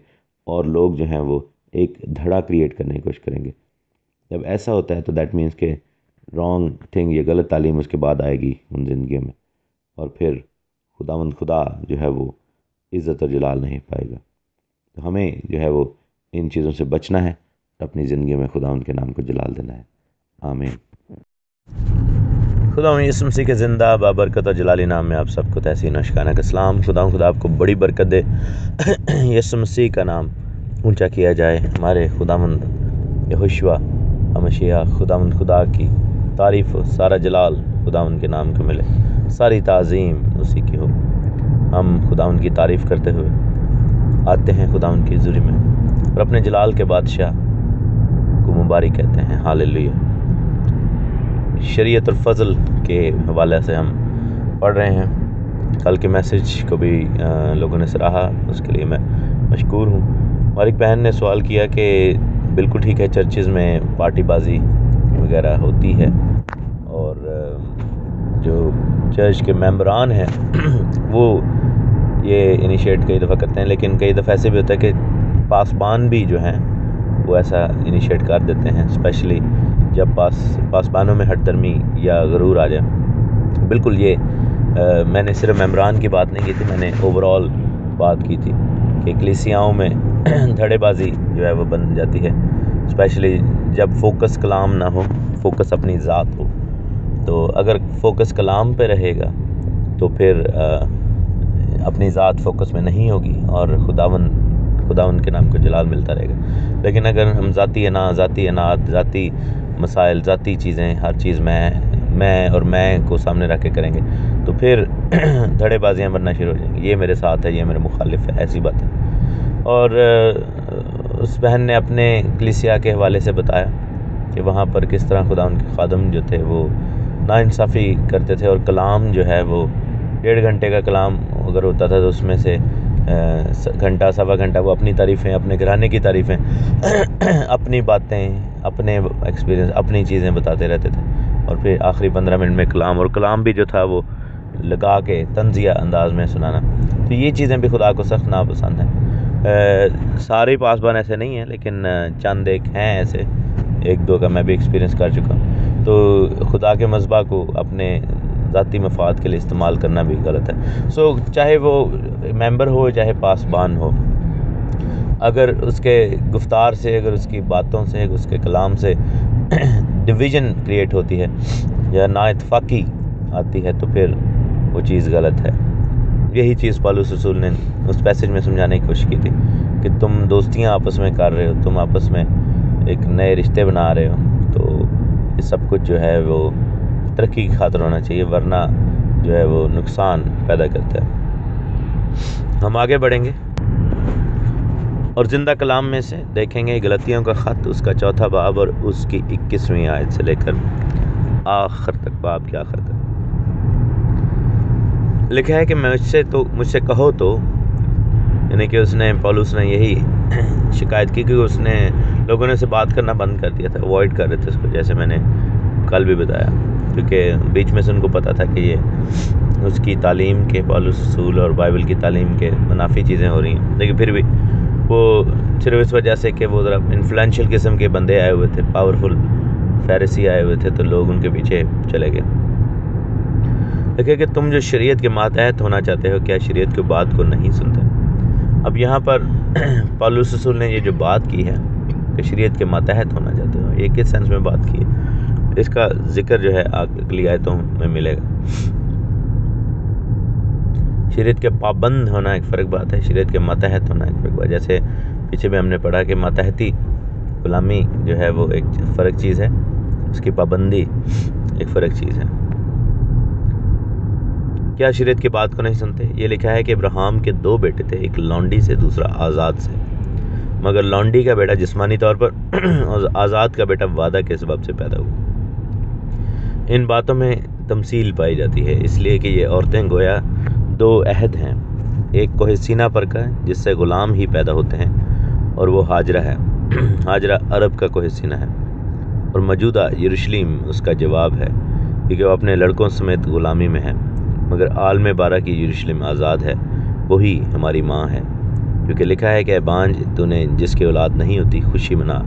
Speaker 1: اور لوگ جو ہیں وہ ایک دھڑا کریٹ کرنے کی کوشش کریں گے. جب ایسا ہوتا ہے تو دیٹ مینس کہ رانگ تھنگ، یہ غلط تعلیم اس کے بعد آئے گی ان زندگیوں میں، اور پھر خدا جو ہے وہ عزت اور جلال نہیں پائے گا. تو ہمیں جو ہے وہ ان چیزوں سے بچنا ہے، اپنی زندگی میں خدا ان کے نام کو جلال دینا ہے. آمین. خدا یسوع مسیح کے زندہ بابرکت اور جلالی نام میں آپ سب کو تحسین و شکرانہ کا سلام. خدا آپ کو بڑی برکت دے. یسوع مسیح کا نام اونچا کیا جائے. ہمارے خداوند یہوشوا مسیح خدا کی تعریف و سارا جلال خداوند کے نام کو ملے، ساری تعظیم اسی کی ہو. ہم خداوند کی تعریف کرتے ہوئے آتے ہیں خداوند کی حضوری میں، اور اپنے جلال کے بادشاہ کو مبارک کہتے ہیں. ہاللیلویہ. شریعت اور فضل کے حوالے سے ہم پڑھ رہے ہیں. کل کے میسیج کو بھی لوگوں نے سراہا، اس کے لیے میں مشکور ہوں. اور ایک بہن نے سوال کیا کہ بالکل ٹھیک ہے، چرچز میں پارٹی بازی وغیرہ ہوتی ہے، اور جو چرچ کے ممبران ہیں وہ یہ انیشیٹ کئی دفعہ کرتے ہیں، لیکن کئی دفعہ ایسے بھی ہوتا ہے کہ پاسبان بھی جو ہیں وہ ایسا انیشیٹ کر دیتے ہیں، اسپیشلی جب پاسبانوں میں ہٹ درمی یا غرور آ جائے. بالکل یہ میں نے صرف ممبران کی بات نہیں کی تھی، میں نے اوور آل بات کی تھی کہ کلیسیاؤں میں دھڑے بازی جو ہے وہ بن جاتی ہے، اسپیشلی جب فوکس کلام نہ ہو، فوکس اپنی ذات ہو. تو اگر فوکس کلام پہ رہے گا تو پھر اپنی ذات فوکس میں نہیں ہوگی اور خداوند کے نام کو جلال ملتا رہے گا. لیکن اگر ہم ذاتی انات، ذاتی مسائل، ذاتی چیزیں، ہر چیز میں کو سامنے رکھ کے کریں گے تو پھر دھڑے بازیاں بننا شروع ہو جائیں گی. یہ میرے ساتھ ہے، یہ میرے مخالف ہے، ایسی بات ہے. اور اس بہن نے اپنے کلیسیا کے حوالے سے بتایا کہ وہاں پر کس طرح خداوند کے خادم جو تھے وہ ناانصافی کرتے تھے، اور کلام جو ہے وہ 1.5 گھنٹے کا کلام اگر ہوتا تھا تو اس میں سے گھنٹہ سوا گھنٹہ وہ اپنی تعریفیں، اپنے گھرانے کی تعریفیں، اپنی باتیں، اپنے ایکسپیرینس، اپنی چیزیں بتاتے رہتے تھے، اور پھر آخری 15 منٹ میں کلام، اور کلام بھی جو تھا وہ لگا کے طنزیہ انداز میں سنانا. تو یہ چیزیں بھی خدا کو سخت ناپسند ہیں. سارے پاسبان ایسے نہیں ہیں، لیکن چند ایک ہیں ایسے، 1-2 کا میں بھی ایکسپیرینس کر چکا ہوں. تو خدا کے مذبح کو اپنے ذاتی مفاد کے لیے استعمال کرنا بھی غلط ہے. سو چاہے وہ ممبر ہو چاہے پاسبان ہو، اگر اس کے گفتار سے، اگر اس کی باتوں سے، اس کے کلام سے ڈویژن کریٹ ہوتی ہے یا نا اتفاقی آتی ہے تو پھر وہ چیز غلط ہے. یہی چیز پالوس رسول نے اس پیسیج میں سمجھانے کی کوشش کی تھی کہ تم دوستیاں آپس میں کر رہے ہو، تم آپس میں ایک نئے رشتے بنا رہے ہو، تو یہ سب کچھ جو ہے وہ ترقی کی خاطر ہونا چاہیے، ورنہ جو ہے وہ نقصان پیدا کرتا ہے. ہم آگے بڑھیں گے اور زندہ کلام میں سے دیکھیں گے غلطیوں کا خط، اس کا 4 باب اور اس کی 21ویں آیت سے لے کر آخر تک، باب کے آخر تک لکھا ہے کہ مجھ سے کہو تو، یعنی کہ پولس نے یہی شکایت کی کہ اس نے لوگوں نے سے بات کرنا بند کر دیا تھا، اوائڈ کر رہے تھے اس کو، جیسے میں نے کل بھی بتایا، کیونکہ بیچ میں سے ان کو پتا تھا کہ یہ اس کی تعلیم کے، پالوس رسول اور بائبل کی تعلیم کے منافی چیزیں ہو رہی ہیں، لیکن پھر بھی وہ صرف اس وجہ سے کہ وہ ذرا انفلوئنشل قسم کے بندے آئے ہوئے تھے، پاورفل فیریسی آئے ہوئے تھے، تو لوگ ان کے پیچھے چلے گئے۔ دیکھیں کہ تم جو شریعت کے ماتحت ہونا چاہتے ہو، کیا شریعت کی بات کو نہیں سنتے؟ اب یہاں پر پالوس رسول نے یہ جو بات کی ہے کہ شریعت کے ماتحت ہونا چاہتے ہو، یہ کس سینس میں بات کی ہے؟ اس کا ذکر جو ہے اگلی آیتوں میں ملے گا۔ شریعت کے پابند ہونا ایک فرق بات ہے، شریعت کے ماتحت ہونا ایک فرق بات۔ جیسے پیچھے بھی ہم نے پڑھا کہ ماتحتی غلامی جو ہے وہ ایک فرق چیز ہے، اس کی پابندی ایک فرق چیز ہے۔ کیا شریعت کی بات کو نہیں سنتے؟ یہ لکھا ہے کہ ابراہیم کے 2 بیٹے تھے، ایک لونڈی سے دوسرا آزاد سے، مگر لونڈی کا بیٹا جسمانی طور پر اور آزاد کا بیٹا وعدہ کے سبب سے پیدا ہوا۔ ان باتوں میں تمثیل پائی جاتی ہے، اس لیے کہ یہ عورتیں گویا 2 عہد ہیں، ایک کوہ سینا پر کا ہے جس سے غلام ہی پیدا ہوتے ہیں، اور وہ ہاجرہ ہے۔ ہاجرہ عرب کا کوہ سینا ہے، اور موجودہ یروشلم اس کا جواب ہے، کیونکہ وہ اپنے لڑکوں سمیت غلامی میں ہے، مگر عالم بارہ کی یروشلم آزاد ہے، وہی ہماری ماں ہے، کیونکہ لکھا ہے کہ اے بانج، تو نے جس کی اولاد نہیں ہوتی خوشی منا،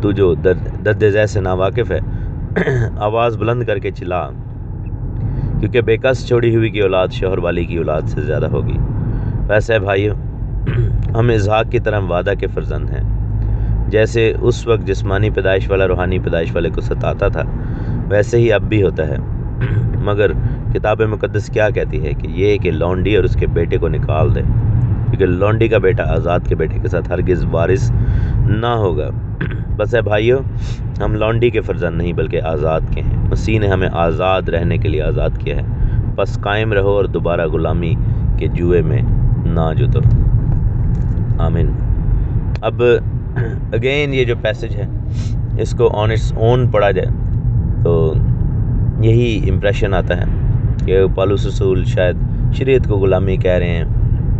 Speaker 1: تو جو درد ذیل سے ناواقف ہے آواز بلند کر کے چلا، کیونکہ بے کس چھوڑی ہوئی کی اولاد شوہر والی کی اولاد سے زیادہ ہوگی۔ ویسے بھائیو، ہم اسحاق کی طرح وعدہ کے فرزند ہیں، جیسے اس وقت جسمانی پیدائش والا روحانی پیدائش والے کو ستاتا تھا، ویسے ہی اب بھی ہوتا ہے۔ مگر کتاب مقدس کیا کہتی ہے کہ یہ کہ لونڈی اور اس کے بیٹے کو نکال دے، کیونکہ لونڈی کا بیٹا آزاد کے بیٹے کے ساتھ ہرگز وارث نہ ہوگا۔ بس اے بھائیو، ہم لونڈی کے فرزند نہیں بلکہ آزاد کے ہیں، مسیح نے ہمیں آزاد رہنے کے لیے آزاد کیا ہے، بس قائم رہو اور دوبارہ غلامی کے جوئے میں نہ جتو۔ آمین۔ اب اگین یہ جو پیسج ہے اس کو آن اٹس اون پڑھا جائے تو یہی امپریشن آتا ہے کہ پالوس رسول شاید شریعت کو غلامی کہہ رہے ہیں،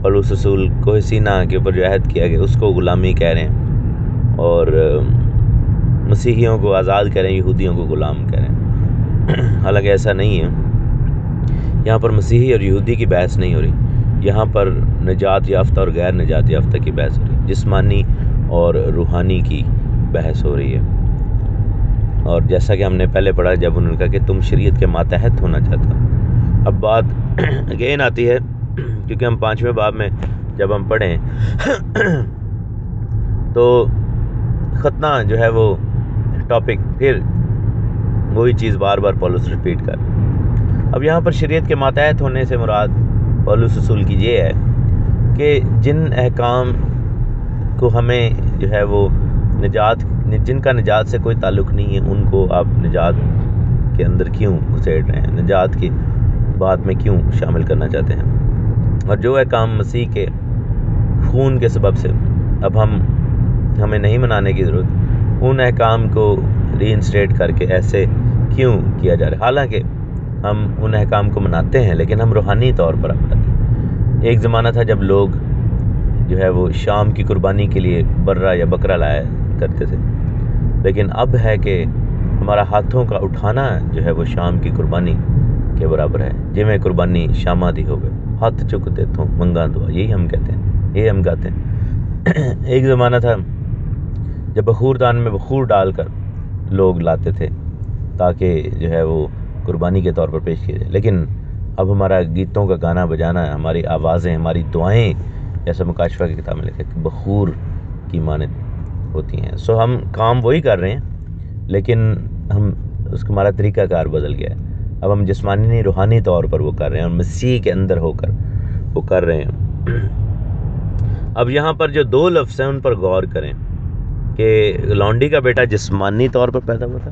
Speaker 1: پالوس رسول کوہ سینا کے اوپر جو عہد کیا گیا اس کو غلامی کہہ رہے ہیں، اور مسیحیوں کو آزاد کہہ رہے ہیں، یہودیوں کو غلام کہہ رہے ہیں۔ حالانکہ ایسا نہیں ہے، یہاں پر مسیحی اور یہودی کی بحث نہیں ہو رہی، یہاں پر نجات یافتہ اور غیر نجات یافتہ کی بحث ہو رہی ہے، جسمانی اور روحانی کی بحث ہو رہی ہے۔ اور جیسا کہ ہم نے پہلے پڑھا جب انہوں نے کہا کہ تم شریعت کے ماتحت ہونا چاہتے ہو، اب بات اگین آتی ہے، کیونکہ ہم 5ویں باب میں جب ہم پڑھیں تو ختنہ جو ہے وہ ٹاپک پھر وہی چیز بار بار پولس ریپیٹ کر۔ اب یہاں پر شریعت کے ماتحت ہونے سے مراد پولس رسول کی یہ ہے کہ جن احکام کو ہمیں جو ہے وہ جن کا نجات سے کوئی تعلق نہیں ہے، ان کو آپ نجات کے اندر کیوں گھسیٹ رہے ہیں، نجات کی بات میں کیوں شامل کرنا چاہتے ہیں؟ اور جو احکام مسیح کے خون کے سبب سے اب ہمیں نہیں منانے کی ضرورت، ان احکام کو ری انسٹیٹ کر کے ایسے کیوں کیا جا رہا ہے؟ حالانکہ ہم ان احکام کو مناتے ہیں لیکن ہم روحانی طور پر اپناتے ہیں۔ ایک زمانہ تھا جب لوگ جو ہے وہ شام کی قربانی کے لیے برہ یا بکرا لایا کرتے تھے، لیکن اب ہے کہ ہمارا ہاتھوں کا اٹھانا جو ہے وہ شام کی قربانی کے برابر ہے۔ جویں قربانی شامہ دی ہوگے، ہاتھ چک دیتوں منگا دعا، یہی ہم کہتے ہیں، یہی ہم گاتے ہیں۔ ایک زمانہ تھا جب بخور دان میں بخور ڈال کر لوگ لاتے تھے تاکہ جو ہے وہ قربانی کے طور پر پیش کیے جائے، لیکن اب ہمارا گیتوں کا گانا بجانا، ہماری آوازیں، ہماری دعائیں، جیسا مکاشفہ کی کتاب میں لکھا ہے کہ بخور کی مانند ہوتی ہیں۔ سو ہم کام وہی کر رہے ہیں لیکن ہمارا طریقہ کار بدل گیا ہے، اب ہم جسمانی نہیں روحانی طور پر وہ کر رہے ہیں، اور مسیح کے اندر ہو کر وہ کر رہے ہیں۔ اب یہاں پر جو 2 لفظ ہیں ان پر غور کریں کہ لونڈی کا بیٹا جسمانی طور پر پیدا ہوا تھا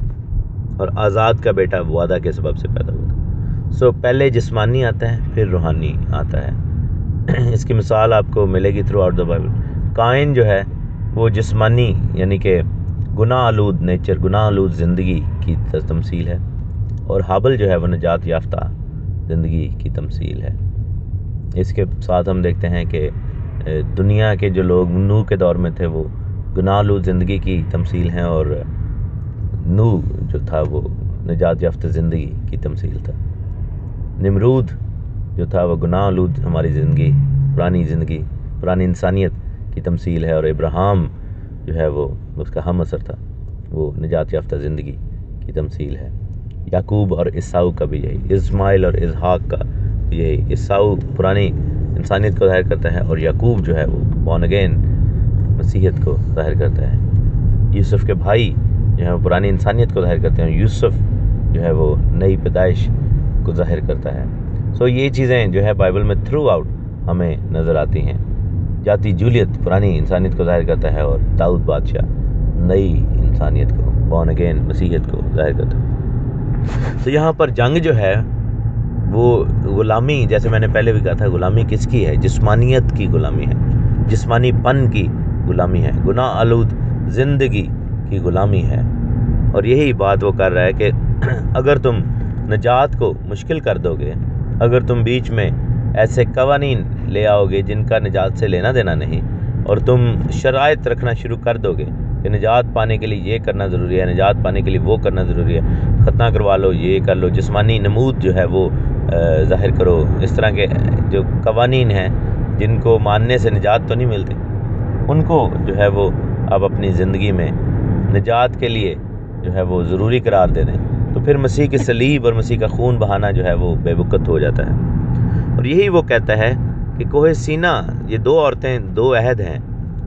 Speaker 1: اور آزاد کا بیٹا وعدہ کے سبب سے پیدا ہوا تھا۔ سو پہلے جسمانی آتا ہے پھر روحانی آتا ہے۔ اس کی مثال آپ کو ملے گی تھرو آؤٹ دا بائبل۔ قائن جو ہے وہ جسمانی یعنی کہ گناہ آلود نیچر، گناہ آلود زندگی کی تمثیل ہے، اور حابل جو ہے وہ نجات یافتہ زندگی کی تمثیل ہے۔ اس کے ساتھ ہم دیکھتے ہیں کہ دنیا کے جو لوگ نوح کے دور میں تھے وہ گناہ آلود زندگی کی تمثیل ہیں، اور نوح جو تھا وہ نجات یافتہ زندگی کی تمثیل تھا۔ نمرود جو تھا وہ گناہ آلود ہماری زندگی، پرانی انسانیت کی تمثیل ہے، اور ابراہیم جو ہے وہ اس کا ہم اثر تھا، وہ نجات یافتہ زندگی کی تمثیل ہے۔ یعقوب اور عیساؤ کا بھی یہی، اسماعیل اور اسحاق کا بھی یہی۔ عیساؤ پرانی انسانیت کو ظاہر کرتا ہے، اور یعقوب جو ہے وہ بورن اگین مسیحیت کو ظاہر کرتا ہے۔ یوسف کے بھائی جو ہے وہ پرانی انسانیت کو ظاہر کرتے ہیں، یوسف جو ہے وہ نئی پیدائش کو ظاہر کرتا ہے۔ سو یہ چیزیں جو ہے بائبل میں تھرو آؤٹ ہمیں نظر آتی ہیں۔ جاتی جولیت پرانی انسانیت کو ظاہر کرتا ہے، اور داؤد بادشاہ نئی انسانیت کو، بورن اگین مسیحیت کو ظاہر کرتا ہے۔ تو یہاں پر جنگ جو ہے وہ غلامی، جیسے میں نے پہلے بھی کہا تھا، غلامی کس کی ہے؟ جسمانیت کی غلامی ہے، جسمانی پن کی غلامی ہے، گناہ آلود زندگی کی غلامی ہے۔ اور یہی بات وہ کر رہا ہے کہ اگر تم نجات کو مشکل کر دو گے، اگر تم بیچ میں ایسے قوانین لے آؤ گے جن کا نجات سے لینا دینا نہیں، اور تم شرائط رکھنا شروع کر دو گے کہ نجات پانے کے لیے یہ کرنا ضروری ہے، نجات پانے کے لیے وہ کرنا ضروری ہے، ختنہ کروا لو، یہ کر لو، جسمانی نمود جو ہے وہ ظاہر کرو، اس طرح کے جو قوانین ہیں جن کو ماننے سے نجات تو نہیں ملتی، ان کو جو ہے وہ اب اپنی زندگی میں نجات کے لیے جو ہے وہ ضروری قرار دے دیں، تو پھر مسیح کی صلیب اور مسیح کا خون بہانا جو ہے وہ بے وقت ہو جاتا ہے۔ اور یہی وہ کہتا ہے کہ کوہ سینا، یہ دو عورتیں دو عہد ہیں،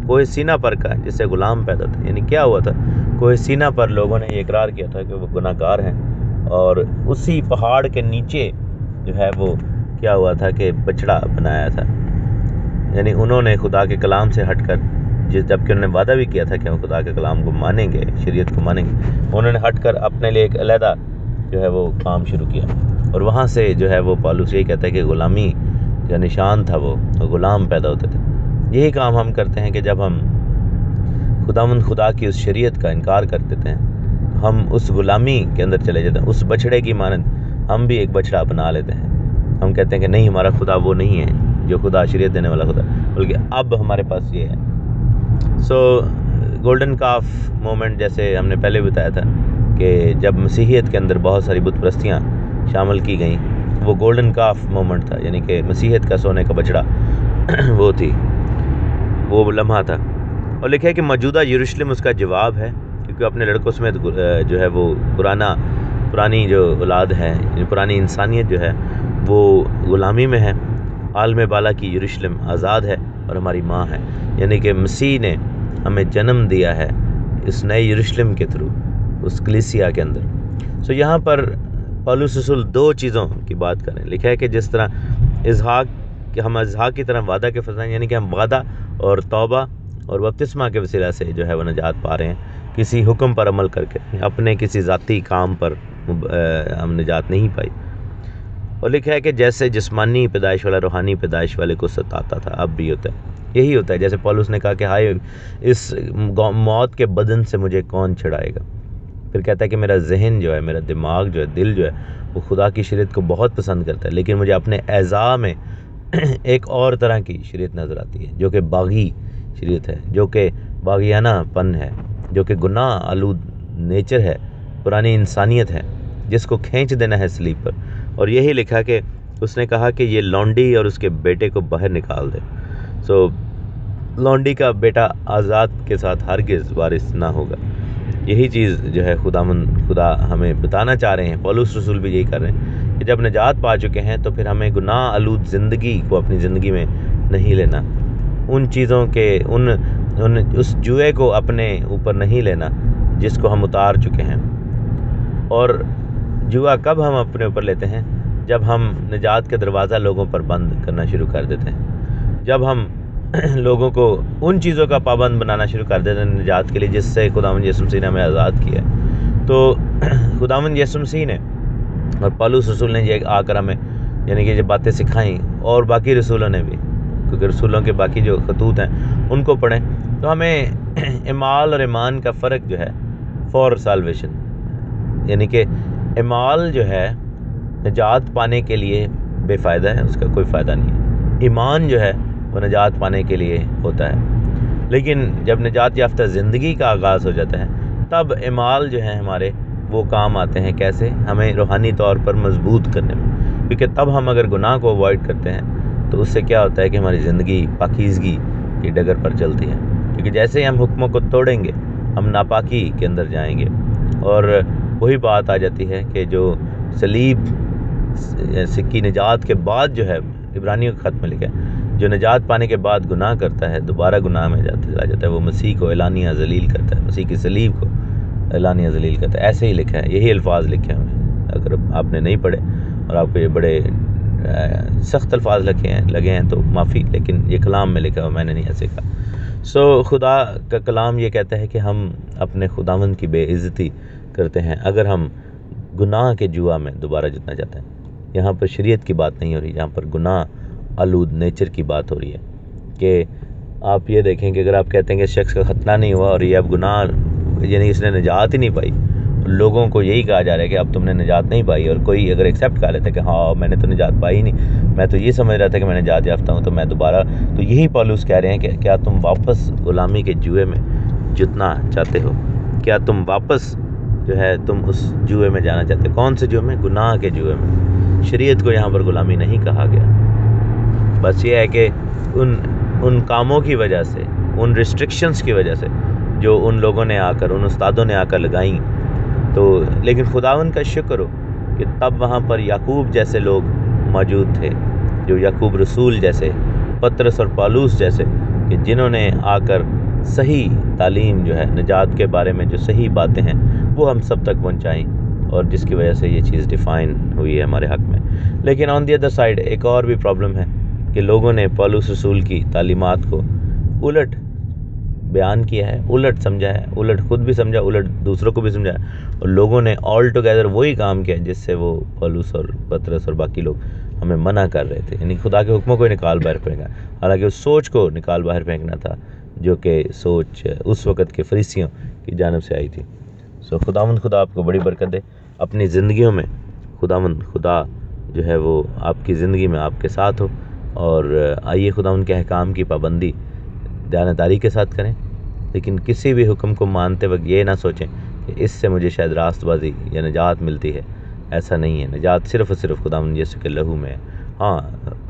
Speaker 1: کوہ سینا پر کا جس سے غلام پیدا تھا، یعنی کیا ہوا تھا؟ کوہ سینا پر لوگوں نے یہ اقرار کیا تھا کہ وہ گناہ گار ہیں، اور اسی پہاڑ کے نیچے جو ہے وہ کیا ہوا تھا کہ بچڑا بنایا تھا، یعنی انہوں نے خدا کے کلام سے ہٹ کر، جبکہ انہوں نے وعدہ بھی کیا تھا کہ ہم خدا کے کلام کو مانیں گے، شریعت کو مانیں گے، انہوں نے ہٹ کر اپنے لیے ایک علیحدہ جو ہے وہ کام شروع کیا، اور وہاں سے جو ہے وہ پالوس یہی کہتا ہے کہ غلامی کا نشان تھا، وہ غلام پیدا ہوتے تھے۔ یہی کام ہم کرتے ہیں کہ جب ہم خدا کی اس شریعت کا انکار کر دیتے ہیں، ہم اس غلامی کے اندر چلے جاتے ہیں، اس بچڑے کی مانند ہم بھی ایک بچڑا بنا لیتے ہیں، ہم کہتے ہیں کہ نہیں، ہمارا خدا وہ نہیں ہے جو خدا شریعت دینے والا خدا، بلکہ اب ہمارے پاس یہ ہے۔ سو گولڈن کاف مومنٹ، جیسے ہم نے پہلے بتایا تھا کہ جب مسیحیت کے اندر بہت ساری بت پرستیاں شامل کی گئیں، وہ گولڈن کاف مومنٹ تھا، یعنی کہ مسیحیت کا سونے کا بچڑا وہ لمحہ تھا۔ اور لکھا ہے کہ موجودہ یروشلم اس کا جواب ہے، کیونکہ اپنے لڑکوں سمیت جو ہے وہ پرانی جو اولاد ہے، پرانی انسانیت جو ہے وہ غلامی میں ہے۔ عالم بالا کی یروشلم آزاد ہے اور ہماری ماں ہے، یعنی کہ مسیح نے ہمیں جنم دیا ہے اس نئے یروشلم کے تھرو، اس کلیسیا کے اندر۔ سو یہاں پر پولس رسول دو چیزوں کی بات کریں، لکھا ہے کہ جس طرح ہم اسحاق کی طرح وعدہ کے فرزند، یعنی کہ ہم وعدہ اور توبہ اور بپتسمہ کے وسیلہ سے جو ہے وہ نجات پا رہے ہیں، کسی حکم پر عمل کر کے، اپنے کسی ذاتی کام پر ہم نجات نہیں پائی۔ اور لکھا ہے کہ جیسے جسمانی پیدائش والا روحانی پیدائش والے کو ستاتا تھا، اب بھی ہوتا ہے، یہی ہوتا ہے۔ جیسے پولس نے کہا کہ ہائے اس موت کے بدن سے مجھے کون چھڑائے گا، پھر کہتا ہے کہ میرا ذہن جو ہے، میرا دماغ جو ہے، دل جو ہے، وہ خدا کی شریعت کو بہت پسند کرتا ہے، لیکن مجھے اپنے اعضاء میں ایک اور طرح کی شریعت نظر آتی ہے، جو کہ باغی شریعت ہے، جو کہ باغیانہ پن ہے، جو کہ گناہ آلود نیچر ہے، پرانی انسانیت ہے، جس کو کھینچ دینا ہے صلیب پر۔ اور یہی لکھا کہ اس نے کہا کہ یہ لونڈی اور اس کے بیٹے کو باہر نکال دے۔ سو لونڈی کا بیٹا آزاد کے ساتھ ہرگز وارث نہ ہوگا۔ یہی چیز جو ہے خدا ہمیں بتانا چاہ رہے ہیں، پولس رسول بھی یہی کر رہے ہیں کہ جب نجات پا چکے ہیں تو پھر ہمیں گناہ آلود زندگی کو اپنی زندگی میں نہیں لینا، ان چیزوں کے اس جوئے کو اپنے اوپر نہیں لینا جس کو ہم اتار چکے ہیں۔ اور جوا کب ہم اپنے اوپر لیتے ہیں؟ جب ہم نجات کے دروازہ لوگوں پر بند کرنا شروع کر دیتے ہیں، جب ہم لوگوں کو ان چیزوں کا پابند بنانا شروع کر دیتے ہیں نجات کے لیے جس سے خداوند یسوع مسیح نے ہمیں آزاد کیا ہے۔ تو خداوند یسوع مسیح نے اور پولس رسول نے یہ آ کر ہمیں یعنی کہ یہ باتیں سکھائیں، اور باقی رسولوں نے بھی، کیونکہ رسولوں کے باقی جو خطوط ہیں ان کو پڑھیں تو ہمیں اعمال اور ایمان کا فرق جو ہے فار سالویشن، یعنی کہ اعمال جو ہے نجات پانے کے لیے بے فائدہ ہے، اس کا کوئی فائدہ نہیں ہے۔ ایمان جو ہے وہ نجات پانے کے لیے ہوتا ہے، لیکن جب نجات یافتہ زندگی کا آغاز ہو جاتا ہے تب اعمال جو ہیں ہمارے وہ کام آتے ہیں۔ کیسے؟ ہمیں روحانی طور پر مضبوط کرنے میں، کیونکہ تب ہم اگر گناہ کو اوائڈ کرتے ہیں تو اس سے کیا ہوتا ہے کہ ہماری زندگی پاکیزگی کی ڈگر پر چلتی ہے، کیونکہ جیسے ہی ہم حکموں کو توڑیں گے ہم ناپاکی کے اندر جائیں گے، اور وہی بات آ جاتی ہے کہ جو صلیب سکی نجات کے بعد جو ہے عبرانیوں کے خط میں لکھا ہے، جو نجات پانے کے بعد گناہ کرتا ہے دوبارہ گناہ میں چلا جاتا ہے، وہ مسیح کو اعلانیہ ذلیل کرتا ہے، مسیح کی صلیب کو اعلانیہ ذلیل کرتا ہے۔ ایسے ہی لکھا ہے، یہی الفاظ لکھے ہیں، اگر آپ نے نہیں پڑھے اور آپ کو یہ بڑے سخت الفاظ لگے ہیں تو معافی، لیکن یہ کلام میں لکھا ہوا، میں نے نہیں ایسے کہا۔ خدا کا کلام یہ کہتا ہے کہ ہم اپنے خداوند کی بے عزتی کرتے ہیں اگر ہم گناہ کے جوا میں دوبارہ جتنا چاہتے ہیں۔ یہاں پر شریعت کی بات نہیں ہو رہی، یہاں پر گناہ آلود نیچر کی بات ہو رہی ہے کہ آپ یہ دیکھیں کہ اگر آپ کہتے ہیں کہ شخص کا ختنہ نہیں ہوا اور یہ اب گناہ، یعنی اس نے نجات ہی نہیں پائی، لوگوں کو یہی کہا جا رہا ہے کہ اب تم نے نجات نہیں پائی، اور کوئی اگر ایکسیپٹ کر لیتا ہے کہ ہاں میں نے تو نجات پائی ہی نہیں، میں تو یہ سمجھ رہا تھا کہ میں نجات یافتہ ہوں، تو میں دوبارہ، تو یہی پولس کہہ رہے ہیں کہ کیا تم واپس غلامی کے جوئے میں جتنا چاہتے ہو؟ کیا تم واپس جو ہے تم اس جوئے میں جانا چاہتے ہو؟ کون سے جوئے میں؟ گناہ کے جوئے میں۔ شریعت کو یہاں پر غلامی نہیں کہا گیا، بس یہ ہے کہ ان کاموں کی وجہ سے، ان ریسٹرکشنز کی وجہ سے جو ان لوگوں نے آ کر، ان استادوں نے آ کر لگائیں، تو لیکن خداوند کا شکر ہو کہ تب وہاں پر یعقوب جیسے لوگ موجود تھے، جو یعقوب رسول جیسے، پطرس اور پالوس جیسے، کہ جنہوں نے آ کر صحیح تعلیم جو ہے نجات کے بارے میں، جو صحیح باتیں ہیں وہ ہم سب تک پہنچائیں، اور جس کی وجہ سے یہ چیز ڈیفائن ہوئی ہے ہمارے حق میں۔ لیکن آن دی ادر سائڈ ایک اور بھی پرابلم ہے کہ لوگوں نے پولس رسول کی تعلیمات کو الٹ بیان کیا ہے، الٹ سمجھا ہے، الٹ خود بھی سمجھا، الٹ دوسروں کو بھی سمجھا، اور لوگوں نے آل ٹوگیدر وہی کام کیا جس سے وہ پولس اور پطرس اور باقی لوگ ہمیں منع کر رہے تھے، یعنی خدا کے حکموں کو نکال باہر پھینکا، حالانکہ اس سوچ کو نکال باہر پھینکنا تھا جو کہ سوچ اس وقت کے فریسیوں کی جانب سے آئی تھی۔ خداوند خدا آپ کو بڑی برکت دے اپنی زندگیوں میں، خداوند خدا جو ہے وہ آپ کی زندگی میں آپ کے ساتھ ہو، اور آئیے خداوند کے احکام کی پابندی دیانتداری کے ساتھ کریں، لیکن کسی بھی حکم کو مانتے وقت یہ نہ سوچیں کہ اس سے مجھے شاید راست بازی یا نجات ملتی ہے۔ ایسا نہیں ہے، نجات صرف اور صرف خداوند یسوع کے لہو میں ہے۔ ہاں،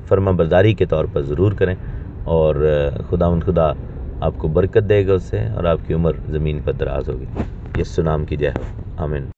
Speaker 1: فرما برداری کے طور پر ضرور کریں، اور خداوند خدا آپ کو برکت دے گا اس سے، اور آپ کی عمر زمین پر دراز ہوگی۔ یسوع نام کی جے ہو، آمین۔